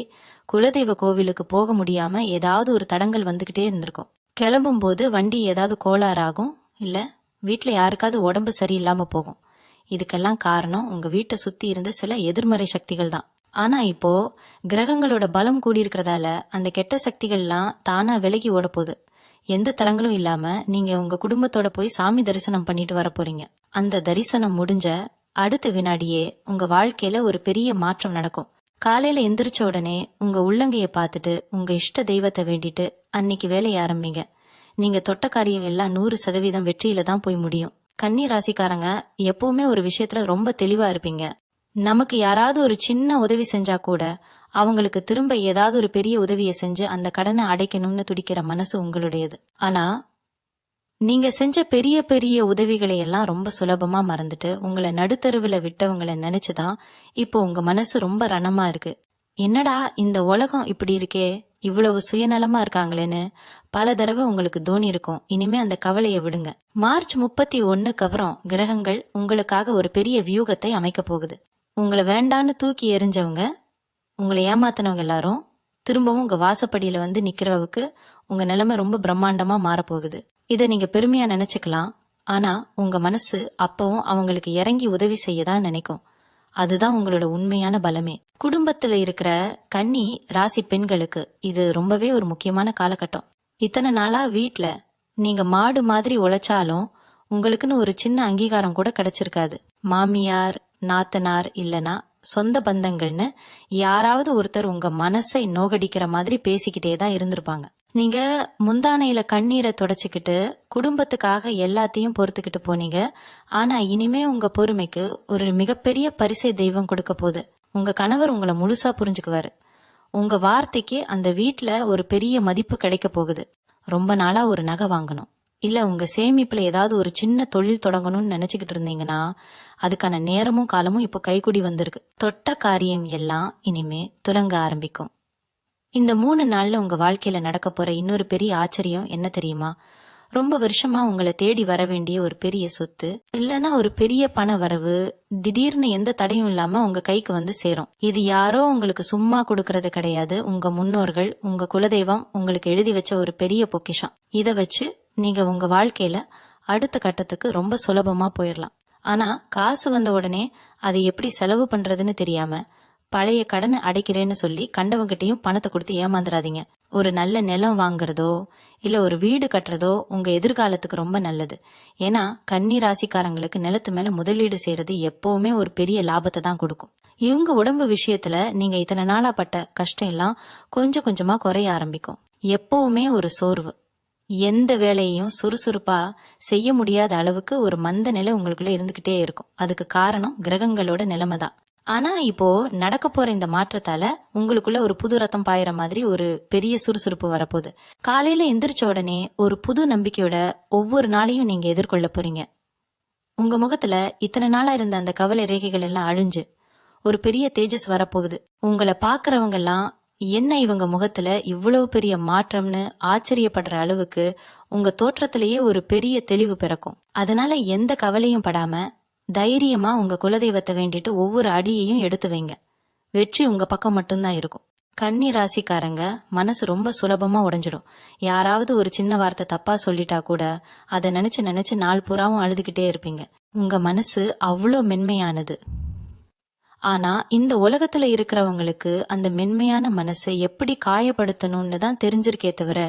குலதெய்வ கோவிலுக்கு போக முடியாம ஏதாவது ஒரு தடங்கள் வந்துகிட்டே இருந்திருக்கும். கிளம்பும் போது வண்டி ஏதாவது கோளாறாகும், இல்ல வீட்டுல யாருக்காவது உடம்பு சரியில்லாம போகும். இதுக்கெல்லாம் காரணம் உங்க வீட்டை சுத்தி இருந்த சில எதிர்மறை சக்திகள் தான். ஆனா இப்போ கிரகங்களோட பலம் கூடியிருக்கிறதால அந்த கெட்ட சக்திகள்லாம் தானா விலகி ஓட போகுது. எந்த தடங்களும் இல்லாம நீங்க உங்க குடும்பத்தோட போய் சாமி தரிசனம் பண்ணிட்டு வர போறீங்க. அந்த தரிசனம் முடிஞ்ச அடுத்த வினாடியே உங்க வாழ்க்கையில ஒரு பெரிய மாற்றம் நடக்கும். காலையில எந்திரிச்ச உடனே உங்க உள்ளங்கைய பார்த்துட்டு உங்க இஷ்ட தெய்வத்தை வேண்டிட்டு அன்னைக்கு வேலையை ஆரம்பிங்க. நீங்க தொட்ட காரியம் எல்லாம் 100% வெற்றியில தான் போய் முடியும். கன்னி ராசிக்காரங்க எப்பவுமே ஒரு விஷயத்துல ரொம்ப தெளிவா இருப்பீங்க. நமக்கு யாராவது ஒரு சின்ன உதவி செஞ்சா கூட அவங்களுக்கு திரும்ப ஏதாவது ஒரு பெரிய உதவியை செஞ்சு அந்த கடனை அடைக்கணும்னு துடிக்கிற மனசு உங்களுடையது. ஆனா நீங்க செஞ்ச பெரிய பெரிய உதவிகளை எல்லாம் ரொம்ப சுலபமா மறந்துட்டு உங்களை நடுத்தருவுல விட்டவங்களை நினைச்சுதான் இப்போ உங்க மனசு ரொம்ப ரணமா இருக்கு. என்னடா இந்த உலகம் இப்படி இருக்கே, இவ்வளவு சுயநலமா இருக்காங்களேன்னு பல தடவை உங்களுக்கு தோணி இருக்கும். இனிமே அந்த கவலையை விடுங்க. மார்ச் 31க்கு அப்புறம் கிரகங்கள் உங்களுக்காக ஒரு பெரிய வியூகத்தை அமைக்க போகுது. உங்களை வேண்டான்னு தூக்கி எறிஞ்சவங்க, உங்களை ஏமாத்தினவங்க எல்லாரும் திரும்பவும் உங்க வாசப்படியில வந்து நிக்கிறவுக்கு உங்க நிலைமை ரொம்ப பிரம்மாண்டமா மாறப்போகுது. இதை நீங்க பெருமையா நினைச்சுக்கலாம். ஆனா உங்க மனசு அப்பவும் அவங்களுக்கு இறங்கி உதவி செய்யதான் நினைக்கும். அதுதான் உங்களோட உண்மையான பலமே. குடும்பத்துல இருக்கிற கன்னி ராசி பெண்களுக்கு இது ரொம்பவே ஒரு முக்கியமான காலகட்டம். இத்தனை நாளா வீட்ல நீங்க மாடு மாதிரி உழைச்சாலும் உங்களுக்குன்னு ஒரு சின்ன அங்கீகாரம் கூட கிடைச்சிருக்காது. மாமியார், நாத்தனார் இல்லனா சொந்த பந்தங்கள்னு யாராவது ஒருத்தர் உங்க மனசை நோகடிக்கிற மாதிரி பேசிக்கிட்டே தான் இருந்திருப்பாங்க. நீங்க முந்தானையில கண்ணீரை தொடச்சுக்கிட்டு குடும்பத்துக்காக எல்லாத்தையும் பொறுத்துக்கிட்டு போனீங்க. ஆனா இனிமே உங்க பொறுமைக்கு ஒரு மிகப்பெரிய பரிசை தெய்வம் கொடுக்க போகுது. உங்க கணவர் உங்களை முழுசா புரிஞ்சுக்குவாரு. உங்க வார்த்தைக்கு அந்த வீட்ல ஒரு பெரிய மதிப்பு கிடைக்க போகுது. ரொம்ப நாளா ஒரு நகை வாங்கணும், இல்ல உங்க சேமிப்புல ஏதாவது ஒரு சின்ன தொழில் தொடங்கணும்னு நினைச்சுக்கிட்டு இருந்தீங்கன்னா அதுக்கான நேரமும் காலமும் இப்போ கைகூடி வந்திருக்கு. தொட்ட காரியம் எல்லாம் இனிமே துலங்க ஆரம்பிக்கும். இந்த 3 நாள்ல உங்க வாழ்க்கையில நடக்க போற இன்னொரு பெரிய ஆச்சரியம் என்ன தெரியுமா? ரொம்ப வருஷமா உங்களை தேடி வர வேண்டிய ஒரு பெரிய சொத்து இல்லனா ஒரு பெரிய பண வரவு திடீர்னு எந்த தடையும் இல்லாம உங்க கைக்கு வந்து சேரும். இது யாரோ உங்களுக்கு சும்மா கொடுக்கறது கிடையாது. உங்க முன்னோர்கள், உங்க குலதெய்வம் உங்களுக்கு எழுதி வச்ச ஒரு பெரிய பொக்கிஷம். இத வச்சு நீங்க உங்க வாழ்க்கையில அடுத்த கட்டத்துக்கு ரொம்ப சுலபமா போயிடலாம். ஆனா காசு வந்த உடனே அதை எப்படி செலவு பண்றதுன்னு தெரியாம பழைய கடனை அடைக்கிறேன்னு சொல்லி கண்டவங்கிட்டையும் பணத்தை கொடுத்து ஏமாந்துடாதீங்க. ஒரு நல்ல நிலம் வாங்குறதோ இல்ல ஒரு வீடு கட்டுறதோ உங்க எதிர்காலத்துக்கு ரொம்ப நல்லது. ஏன்னா கன்னி ராசிக்காரங்களுக்கு நிலத்து மேல முதலீடு செய்யறது எப்பவுமே ஒரு பெரிய லாபத்தை தான் கொடுக்கும். இவங்க உடம்பு விஷயத்துல நீங்க இத்தனை நாளா பட்ட கஷ்டம் எல்லாம் கொஞ்சம் கொஞ்சமா குறைய ஆரம்பிக்கும். எப்பவுமே ஒரு சோர்வு, எந்த வேலையையும் சுறுசுறுப்பா செய்ய முடியாத அளவுக்கு ஒரு மந்த நிலை உங்களுக்குள்ள இருந்துகிட்டே இருக்கும். அதுக்கு காரணம் கிரகங்களோட நிலைமை தான். ஆனா இப்போ நடக்க போற இந்த மாற்றத்தால உங்களுக்குள்ள ஒரு புது ரத்தம் பாயிற மாதிரி ஒரு பெரிய சுறுசுறுப்பு வரப்போகுது. காலையில எந்திரிச்ச உடனே ஒரு புது நம்பிக்கையோட ஒவ்வொரு நாளையும் நீங்க எதிர்கொள்ள போறீங்க. உங்க முகத்துல இத்தனை நாளா இருந்த அந்த கவலை ரேகைகள் எல்லாம் அழிஞ்சு ஒரு பெரிய தேஜஸ் வரப்போகுது. உங்களை பாக்குறவங்க எல்லாம் என்ன இவங்க முகத்துல இவ்வளவு பெரிய மாற்றம்னு ஆச்சரியப்படுற அளவுக்கு உங்க தோற்றத்திலேயே ஒரு பெரிய தெளிவு பிறக்கும். அதனால எந்த கவலையும் படாம தைரியமா உங்க குலதெய்வத்தை வேண்டிட்டு ஒவ்வொரு அடியையும் எடுத்து வைங்க. வெற்றி உங்க பக்கம் மட்டும்தான் இருக்கும். கன்னி ராசிக்காரங்க மனசு ரொம்ப சுலபமா உடைஞ்சிடும். யாராவது ஒரு சின்ன வார்த்தை தப்பா சொல்லிட்டா கூட அதை நினைச்சு நினைச்சு நாள் பூராவும் அழுதுகிட்டே இருப்பீங்க. உங்க மனசு அவ்வளோ மென்மையானது. ஆனா இந்த உலகத்துல இருக்கிறவங்களுக்கு அந்த மென்மையான மனசை எப்படி காயப்படுத்தணும்னு தான் தெரிஞ்சிருக்கே தவிர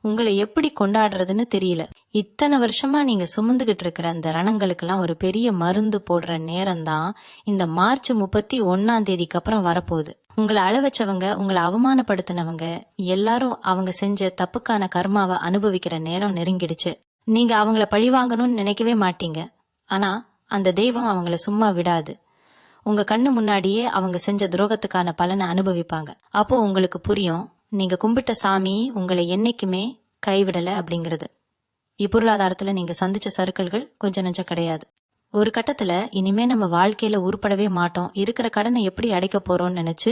உங்களை எப்படி கொண்டாடுறதுன்னு தெரியல. இத்தனை வருஷமா நீங்க சுமந்துகிட்டு இருக்கிற அந்த ரணங்களுக்கெல்லாம் ஒரு பெரிய மருந்து போடுற நேரம் தான் இந்த மார்ச் 31 அப்புறம் வரப்போகுது. உங்களை அழ வச்சவங்க, உங்களை அவமானப்படுத்தினவங்க எல்லாரும் அவங்க செஞ்ச தப்புக்கான கர்மாவை அனுபவிக்கிற நேரம் நெருங்கிடுச்சு. நீங்க அவங்கள பழிவாங்கணும்னு நினைக்கவே மாட்டீங்க. ஆனா அந்த தெய்வம் அவங்கள சும்மா விடாது. உங்க கண்ணு முன்னாடியே அவங்க செஞ்ச துரோகத்துக்கான பலனை அனுபவிப்பாங்க. அப்போ உங்களுக்கு புரியும், நீங்க கும்பிட்ட சாமி உங்களை என்னைக்குமே கைவிடல அப்படிங்கிறது. இப்பொருளாதாரத்துல நீங்க சந்திச்ச சறுக்கல்கள் கொஞ்சம் நெஞ்சம் கிடையாது. ஒரு கட்டத்துல இனிமே நம்ம வாழ்க்கையில உருப்படவே மாட்டோம், இருக்கிற கடனை எப்படி அடைக்க போறோம்னு நினைச்சு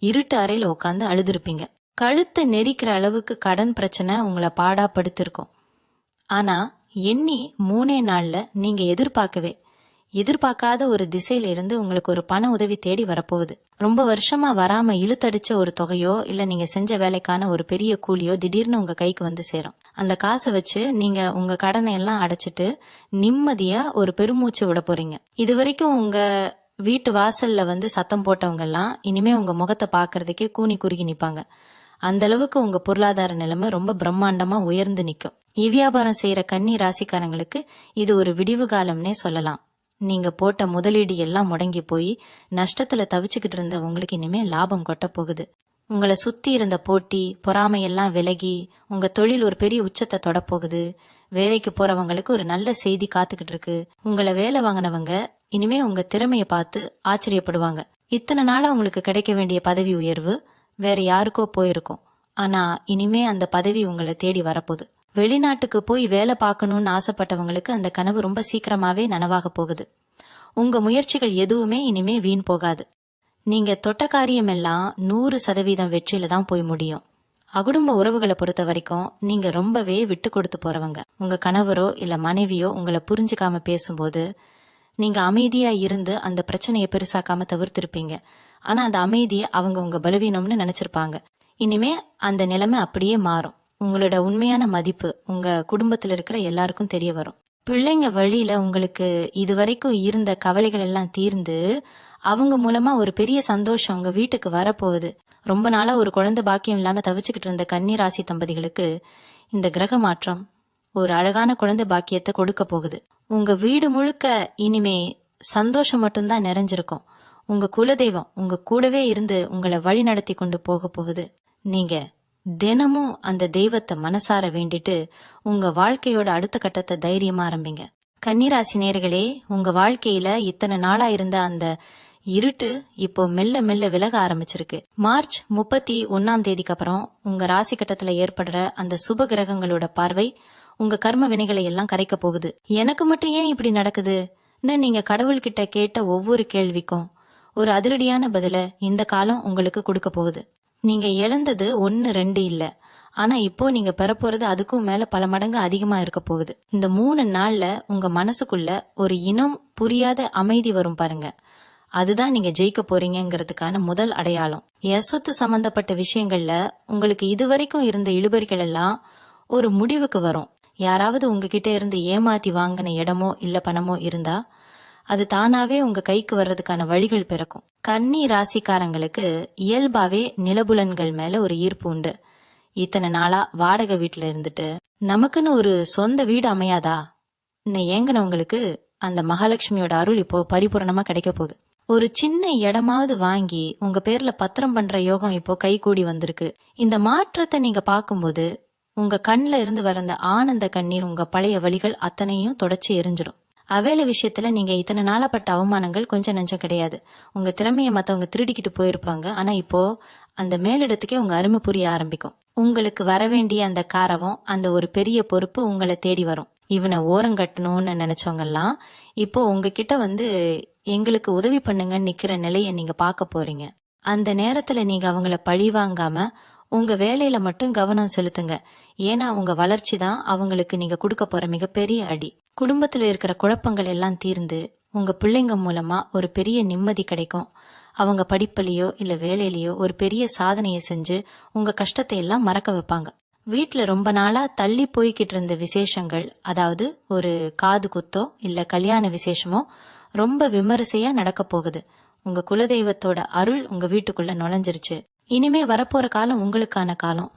இருட்டு அறையில உட்காந்து அழுதுருப்பீங்க. கழுத்தை நெரிக்கிற அளவுக்கு கடன் பிரச்சனை உங்களை பாடா படுத்திருக்கும். ஆனா எண்ணி 3 நாள்ல நீங்க எதிர்பார்க்காத ஒரு திசையில இருந்து உங்களுக்கு ஒரு பண உதவி தேடி வரப்போகுது. ரொம்ப வருஷமா வராம இழுத்தடிச்ச ஒரு தொகையோ இல்ல நீங்க செஞ்ச வேலைக்கான ஒரு பெரிய கூலியோ திடீர்னு உங்க கைக்கு வந்து சேரும். அந்த காசை வச்சு நீங்க உங்க கடனை எல்லாம் அடைச்சிட்டு நிம்மதியா ஒரு பெருமூச்சு விட போறீங்க. இது வரைக்கும் உங்க வீட்டு வாசல்ல வந்து சத்தம் போட்டவங்க எல்லாம் இனிமே உங்க முகத்தை பாக்குறதுக்கே கூனி குறுகி நிப்பாங்க. அந்த அளவுக்கு உங்க பொருளாதார நிலைமை ரொம்ப பிரம்மாண்டமா உயர்ந்து நிக்கும். வியாபாரம் செய்யற கன்னி ராசிக்காரங்களுக்கு இது ஒரு விடிவு காலம்னே சொல்லலாம். நீங்க போட்ட முதலீடு எல்லாம் முடங்கி போய் நஷ்டத்துல தவிச்சுக்கிட்டு இருந்த உங்களுக்கு இனிமே லாபம் கொட்ட போகுது. உங்களை சுத்தி இருந்த போட்டி பொறாமையெல்லாம் விலகி உங்க தொழில் ஒரு பெரிய உச்சத்தை தொட போகுது. வேலைக்கு போறவங்களுக்கு ஒரு நல்ல செய்தி காத்துக்கிட்டு இருக்கு. உங்களை வேலை வாங்கினவங்க இனிமே உங்க திறமைய பார்த்து ஆச்சரியப்படுவாங்க. இத்தனை நாளா உங்களுக்கு கிடைக்க வேண்டிய பதவி உயர்வு வேற யாருக்கோ போயிருக்கும். ஆனா இனிமே அந்த பதவி உங்களை தேடி வரப்போகுது. வெளிநாட்டுக்கு போய் வேலை பார்க்கணும்னு ஆசைப்பட்டவங்களுக்கு அந்த கனவு ரொம்ப சீக்கிரமாவே நனவாக போகுது. உங்க முயற்சிகள் எதுவுமே இனிமே வீண் போகாது. நீங்க தொட்ட காரியம் எல்லாம் 100% வெற்றியில தான் போய் முடியும். குடும்ப உறவுகளை பொறுத்த வரைக்கும் நீங்க ரொம்பவே விட்டு கொடுத்து போறவங்க. உங்க கணவரோ இல்ல மனைவியோ உங்களை புரிஞ்சுக்காம பேசும்போது நீங்க அமைதியா இருந்து அந்த பிரச்சனையை பெருசாக்காம தவிர்த்திருப்பீங்க. ஆனா அந்த அமைதியை அவங்க உங்க பலவீனம்னு நினைச்சிருப்பாங்க. இனிமே அந்த நிலைமை அப்படியே மாறும். உங்களோட உண்மையான மதிப்பு உங்க குடும்பத்துல இருக்கிற எல்லாருக்கும் தெரிய வரும். பிள்ளைங்க வழியில உங்களுக்கு இதுவரைக்கும் இருந்த கவலைகள் எல்லாம் தீர்ந்து அவங்க மூலமா ஒரு பெரிய சந்தோஷம் உங்க வீட்டுக்கு வரப்போகுது. ரொம்ப நாளா ஒரு குழந்தை பாக்கியம் இல்லாம தவிச்சுக்கிட்டு இருந்த கன்னி ராசி தம்பதிகளுக்கு இந்த கிரக மாற்றம் ஒரு அழகான குழந்தை பாக்கியத்தை கொடுக்க போகுது. உங்க வீடு முழுக்க இனிமே சந்தோஷம் மட்டும்தான் நிறைஞ்சிருக்கும். உங்க குலதெய்வம் உங்க கூடவே இருந்து உங்களை வழி நடத்தி கொண்டு போக போகுது. நீங்க தினமும் அந்த தெய்வத்தை மனசார வேண்டிட்டு உங்க வாழ்க்கையோட அடுத்த கட்டத்தை தைரியமா ஆரம்பிங்க. கன்னிராசி நேயர்களே, உங்க வாழ்க்கையில இத்தனை நாளா இருந்த அந்த இருட்டு இப்போ மெல்ல மெல்ல விலக ஆரம்பிச்சிருக்கு. மார்ச் 31 அப்புறம் உங்க ராசி கட்டத்துல ஏற்படுற அந்த சுப கிரகங்களோட பார்வை உங்க கர்ம வினைகளை எல்லாம் கரைக்க போகுது. எனக்கு மட்டும் ஏன் இப்படி நடக்குதுன்னு நீங்க கடவுள்கிட்ட கேட்ட ஒவ்வொரு கேள்விக்கும் ஒரு அதிரடியான பதில இந்த காலம் உங்களுக்கு கொடுக்க போகுது. நீங்க இழந்தது 1, 2 இல்ல, ஆனா இப்போ நீங்க பெறப்போறது அதுக்கும் மேல பல மடங்கு அதிகமா இருக்க போகுது. இந்த 3 நாள்ல உங்க மனசுக்குள்ள ஒரு இனம் புரியாத அமைதி வரும் பாருங்க. அதுதான் நீங்க ஜெயிக்க போறீங்கிறதுக்கான முதல் அடையாளம். சொத்து சம்பந்தப்பட்ட விஷயங்கள்ல உங்களுக்கு இதுவரைக்கும் இருந்த இழுபறிகள் எல்லாம் ஒரு முடிவுக்கு வரும். யாராவது உங்ககிட்ட இருந்து ஏமாத்தி வாங்கின இடமோ இல்ல பணமோ இருந்தா அது தானாவே உங்க கைக்கு வர்றதுக்கான வழிகள் பிறக்கும். கன்னி ராசிக்காரங்களுக்கு இயல்பாவே நிலபுலன்கள் மேல ஒரு ஈர்ப்பு உண்டு. இத்தனை நாளா வாடகை வீட்டுல இருந்துட்டு நமக்குன்னு ஒரு சொந்த வீடு அமையாதா ஏங்கினவங்களுக்கு அந்த மகாலட்சுமியோட அருள் இப்போ பரிபூரணமா கிடைக்க போகுது. ஒரு சின்ன இடமாவது வாங்கி உங்க பேர்ல பத்திரம் பண்ற யோகம் இப்போ கை கூடி வந்திருக்கு. இந்த மாற்றத்தை நீங்க பாக்கும்போது உங்க கண்ல இருந்து வர அந்த ஆனந்த கண்ணீர் உங்க பழைய வழிகள் அத்தனையும் தொடச்சி எரிஞ்சிடும். அவேலை விஷயத்துல நீங்க இத்தனை நாளப்பட்ட அவமானங்கள் கொஞ்சம் நஞ்சம் கிடையாது. உங்க திறமைய மத்தவங்க திருடிக்கிட்டு போயிருப்பாங்க. ஆனா இப்போ அந்த மேலிடத்துக்கே உங்க அருமை புரிய ஆரம்பிக்கும். உங்களுக்கு வர வேண்டிய அந்த காரவம், அந்த ஒரு பெரிய பொறுப்பு உங்களை தேடி வரும். இவனை ஓரங்கட்டணும்னு நினைச்சவங்க எல்லாம் இப்போ உங்ககிட்ட வந்து எங்களுக்கு உதவி பண்ணுங்கன்னு நிக்கிற நிலைய நீங்க பாக்க போறீங்க. அந்த நேரத்துல நீங்க அவங்கள பழி வாங்காம உங்க வேலையில மட்டும் கவனம் செலுத்துங்க. ஏன்னா உங்க வளர்ச்சி தான் அவங்களுக்கு நீங்க கொடுக்க போற மிகப்பெரிய அடி. குடும்பத்துல இருக்கிற குழப்பங்கள் எல்லாம் தீர்ந்து உங்க பிள்ளைங்க மூலமா ஒரு பெரிய நிம்மதி கிடைக்கும். அவங்க படிப்புலயோ இல்ல வேலையிலயோ ஒரு பெரிய சாதனையை செஞ்சு உங்க கஷ்டத்தை எல்லாம் மறக்க வைப்பாங்க. வீட்டுல ரொம்ப நாளா தள்ளி போய்கிட்டு இருந்த விசேஷங்கள், அதாவது ஒரு காது குத்தோ இல்ல கல்யாண விசேஷமோ ரொம்ப விமரிசையா நடக்க போகுது. உங்க குலதெய்வத்தோட அருள் உங்க வீட்டுக்குள்ள நுழைஞ்சிருச்சு. இனிமே வரப்போற காலம் உங்களுக்கான காலம்.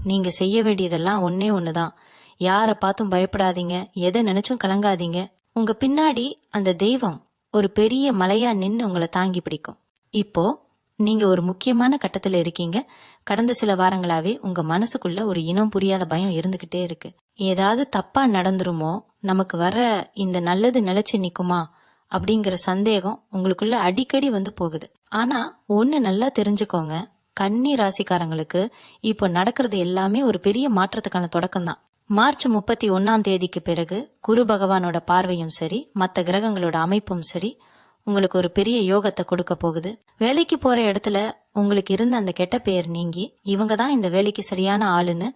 நீங்க செய்ய வேண்டியதெல்லாம் ஒன்னே ஒண்ணுதான். யார பார்த்தும் பயப்படாதீங்க, எதை நினைச்சும் கலங்காதீங்க. உங்க பின்னாடி அந்த தெய்வம் ஒரு பெரிய மலையா நின்னு உங்களை தாங்கி பிடிக்கும். இப்போ நீங்க ஒரு முக்கியமான கட்டத்துல இருக்கீங்க. கடந்த சில வாரங்களாவே உங்க மனசுக்குள்ள ஒரு இனம் புரியாத பயம் இருந்துகிட்டே இருக்கு. ஏதாவது தப்பா நடந்துருமோ, நமக்கு வர இந்த நல்லது நிலைச்சு நிக்குமா அப்படிங்கிற சந்தேகம் உங்களுக்குள்ள அடிக்கடி வந்து போகுது. ஆனா ஒண்ணு நல்லா தெரிஞ்சுக்கோங்க, கன்னி ராசிக்காரங்களுக்கு இப்போ நடக்கிறது எல்லாமே ஒரு பெரிய மாற்றத்துக்கான தொடக்கம் தான். மார்ச் 31ஆம் தேதிக்கு பிறகு குரு பகவானோட பார்வையும் சரி, மற்ற கிரகங்களோட அமைப்பும் சரி உங்களுக்கு ஒரு பெரிய யோகத்தை கொடுக்க போகுது. வேலைக்கு போற இடத்துல உங்களுக்கு இருந்த அந்த கெட்ட பெயர் நீங்கி இவங்க தான் இந்த வேலைக்கு சரியான ஆளுன்னு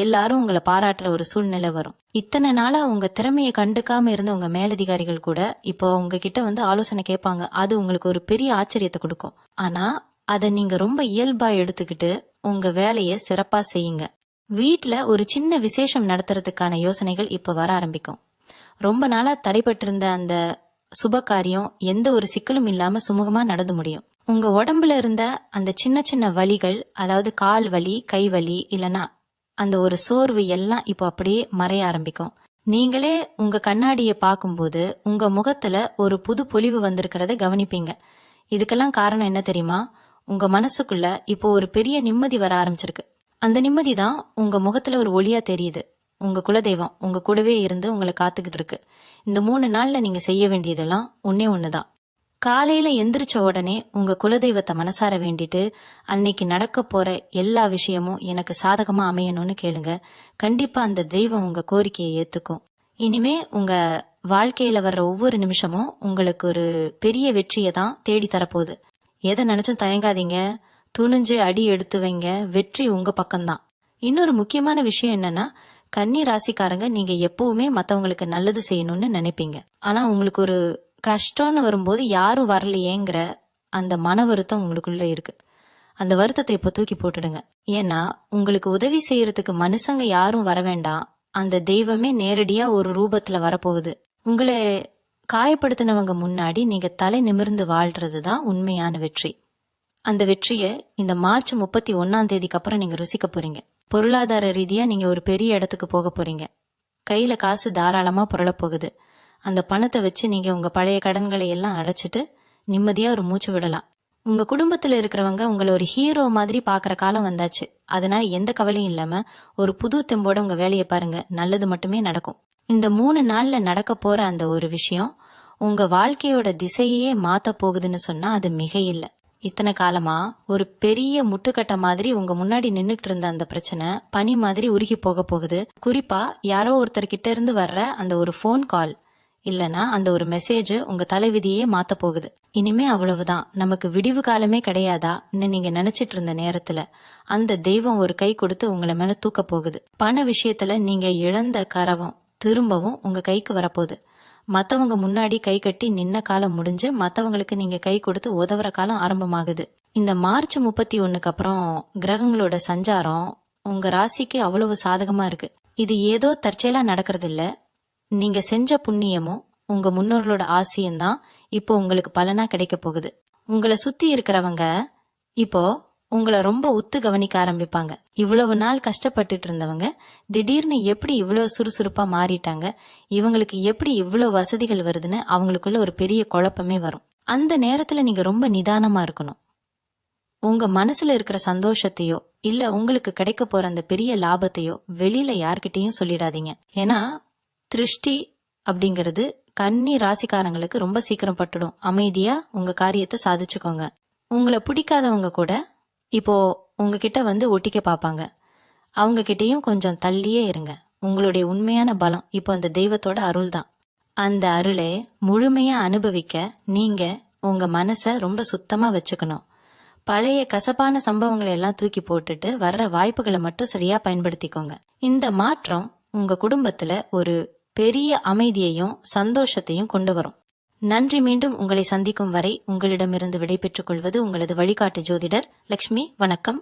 எல்லாரும் உங்களை பாராட்டுற ஒரு சூழ்நிலை வரும். இத்தனை நாளா உங்க திறமையை கண்டுக்காம இருந்த உங்க மேலதிகாரிகள் கூட இப்போ உங்ககிட்ட ஆலோசனை கேட்பாங்க. அது உங்களுக்கு ஒரு பெரிய ஆச்சரியத்தை கொடுக்கும். ஆனா அதை நீங்க ரொம்ப இயல்பா எடுத்துக்கிட்டு உங்க வேலையை சிறப்பா செய்யுங்க. வீட்ல ஒரு சின்ன விசேஷம் நடத்துறதுக்கான யோசனைகள் இப்ப வர ஆரம்பிக்கும். ரொம்ப நாளா தடைபட்டிருந்த அந்த சுப காரியம் எந்த ஒரு சிக்கலும் இல்லாம சுமூகமா நடந்து முடியும். உங்க உடம்புல இருந்த அந்த சின்ன சின்ன வலிகள், அதாவது கால் வலி, கை வலி, இல்லனா அந்த ஒரு சோர்வு எல்லாம் இப்போ அப்படியே மறைய ஆரம்பிக்கும். நீங்களே உங்க கண்ணாடியை பார்க்கும்போது உங்க முகத்துல ஒரு புது பொலிவு வந்திருக்கிறத கவனிப்பீங்க. இதுக்கெல்லாம் காரணம் என்ன தெரியுமா? உங்க மனசுக்குள்ள இப்போ ஒரு பெரிய நிம்மதி வர ஆரம்பிச்சிருக்கு. அந்த நிம்மதி தான் உங்க முகத்துல ஒரு ஒளியா தெரியுது. உங்க குலதெய்வம் உங்க கூடவே இருந்து உங்களை காத்துக்கிட்டு இருக்கு. இந்த 3 நாள்ல நீங்க செய்ய வேண்டியதெல்லாம் ஒண்ணுதான். காலையில எந்திரிச்ச உடனே உங்க குலதெய்வத்தை மனசார வேண்டிட்டு அன்னைக்கு நடக்க போற எல்லா விஷயமும் எனக்கு சாதகமா அமையணும்னு கேளுங்க. கண்டிப்பா அந்த தெய்வம் உங்க கோரிக்கையை ஏத்துக்கும். இனிமே உங்க வாழ்க்கையில வர்ற ஒவ்வொரு நிமிஷமும் உங்களுக்கு ஒரு பெரிய வெற்றியை தான் தேடி தரப்போகுது. எதை நினைச்சும் தயங்காதீங்க. துணிஞ்சு அடி எடுத்து வைங்க. வெற்றி உங்க பக்கம்தான். இன்னொரு முக்கியமான விஷயம் என்னன்னா, கன்னி ராசிக்காரங்க நீங்க எப்பவுமே மத்தவங்களுக்கு நல்லது செய்யணும்னு நினைப்பீங்க. ஆனா உங்களுக்கு ஒரு கஷ்டம்னு வரும்போது யாரும் வரலையேங்கிற அந்த மன வருத்தம் உங்களுக்குள்ள இருக்கு. அந்த வருத்தத்தை இப்ப தூக்கி போட்டுடுங்க. ஏன்னா உங்களுக்கு உதவி செய்யறதுக்கு மனுஷங்க யாரும் வர வேண்டாம். அந்த தெய்வமே நேரடியா ஒரு ரூபத்துல வரப்போகுது. உங்களை காயப்படுத்தினவங்க முன்னாடி நீங்க தலை நிமிர்ந்து வாழ்றதுதான் உண்மையான வெற்றி. அந்த வெற்றியை இந்த மார்ச் 31ஆம் தேதிக்கு அப்புறம் நீங்க ருசிக்க போறீங்க. பொருளாதார ரீதியா நீங்க ஒரு பெரிய இடத்துக்கு போக போறீங்க. கையில காசு தாராளமா புரள போகுது. அந்த பணத்தை வச்சு நீங்க உங்க பழைய கடன்களை எல்லாம் அடைச்சிட்டு நிம்மதியா ஒரு மூச்சு விடலாம். உங்க குடும்பத்துல இருக்கிறவங்க உங்களை ஒரு ஹீரோ மாதிரி பாக்குற காலம் வந்தாச்சு. அதனால எந்த கவலையும் இல்லாம ஒரு புது தெம்போட உங்க வேலையை பாருங்க. நல்லது மட்டுமே நடக்கும். இந்த 3 நாள்ல நடக்க போற அந்த ஒரு விஷயம் உங்க வாழ்க்கையோட திசையே மாத்த போகுதுன்னு சொன்னா அது மிக இல்ல. இத்தனை காலமா ஒரு பெரிய முட்டுக்கட்டை மாதிரி உங்க முன்னாடி நின்னுட்டு இருந்த அந்த பிரச்சனை பனி மாதிரி உருகி போக போகுது. குறிப்பா யாரோ ஒருத்தர் கிட்ட இருந்து வர்ற அந்த ஒரு போன் கால் இல்லனா அந்த ஒரு மெசேஜ் உங்க தலைவிதியே மாத்த போகுது. இனிமே அவ்வளவுதான், நமக்கு விடிவு காலமே கிடையாதா நீங்க நினைச்சிட்டு இருந்த நேரத்துல அந்த தெய்வம் ஒரு கை கொடுத்து உங்களை மேல தூக்க போகுது. பண விஷயத்துல நீங்க இழந்த கரவம் திரும்பவும் உங்க கைக்கு வரப்போகுது. மத்தவங்க முன்னாடி கை கட்டி நின்ன காலம் முடிஞ்சு மத்தவங்களுக்கு நீங்க கை கொடுத்து உதவுற காலம் ஆரம்பமாகுது. இந்த மார்ச் 31க்கு அப்புறம் கிரகங்களோட சஞ்சாரம் உங்க ராசிக்கு அவ்வளவு சாதகமா இருக்கு. இது ஏதோ தற்செயலா நடக்கிறது இல்ல. நீங்க செஞ்ச புண்ணியமும் உங்க முன்னோர்களோட ஆசையும் தான் இப்போ உங்களுக்கு பலனா கிடைக்க போகுது. உங்களை சுத்தி இருக்கிறவங்க இப்போ உங்களை ரொம்ப உத்து கவனிக்க ஆரம்பிப்பாங்க. இவ்வளவு நாள் கஷ்டப்பட்டுட்டு இருந்தவங்க திடீர்னு எப்படி இவ்வளவு சுறுசுறுப்பா மாறிட்டாங்க, இவங்களுக்கு எப்படி இவ்வளவு வசதிகள் வருதுன்னு அவங்களுக்குள்ள ஒரு பெரிய குழப்பமே வரும். அந்த நேரத்துல நீங்க ரொம்ப நிதானமா இருக்கணும். உங்க மனசுல இருக்கிற சந்தோஷத்தையோ இல்ல உங்களுக்கு கிடைக்க போற அந்த பெரிய லாபத்தையோ வெளியில யார்கிட்டயும் சொல்லிடாதீங்க. ஏன்னா திருஷ்டி அப்படிங்கறது கன்னி ராசிக்காரங்களுக்கு ரொம்ப சீக்கிரம் பட்டுடும். அமைதியா உங்க காரியத்தை சாதிச்சுக்கோங்க. உங்களை பிடிக்காதவங்க கூட இப்போ உங்ககிட்ட ஒட்டிக்க பாப்பாங்க. அவங்க கிட்டயும் கொஞ்சம் தள்ளியே இருங்க. உங்களுடைய உண்மையான பலம் இப்போ அந்த தெய்வத்தோட அருள் தான். அந்த அருளை முழுமையா அனுபவிக்க நீங்க உங்க மனச ரொம்ப சுத்தமா வச்சுக்கணும். பழைய கசப்பான சம்பவங்களை எல்லாம் தூக்கி போட்டுட்டு வர்ற வாய்ப்புகளை மட்டும் சரியா பயன்படுத்திக்கோங்க. இந்த மாற்றம் உங்க குடும்பத்துல ஒரு பெரிய அமைதியையும் சந்தோஷத்தையும் கொண்டு வரும். நன்றி. மீண்டும் உங்களை சந்திக்கும் வரை உங்களிடமிருந்து விடைபெற்றுக் கொள்வது உங்களது வழிகாட்டு ஜோதிடர் லக்ஷ்மி. வணக்கம்.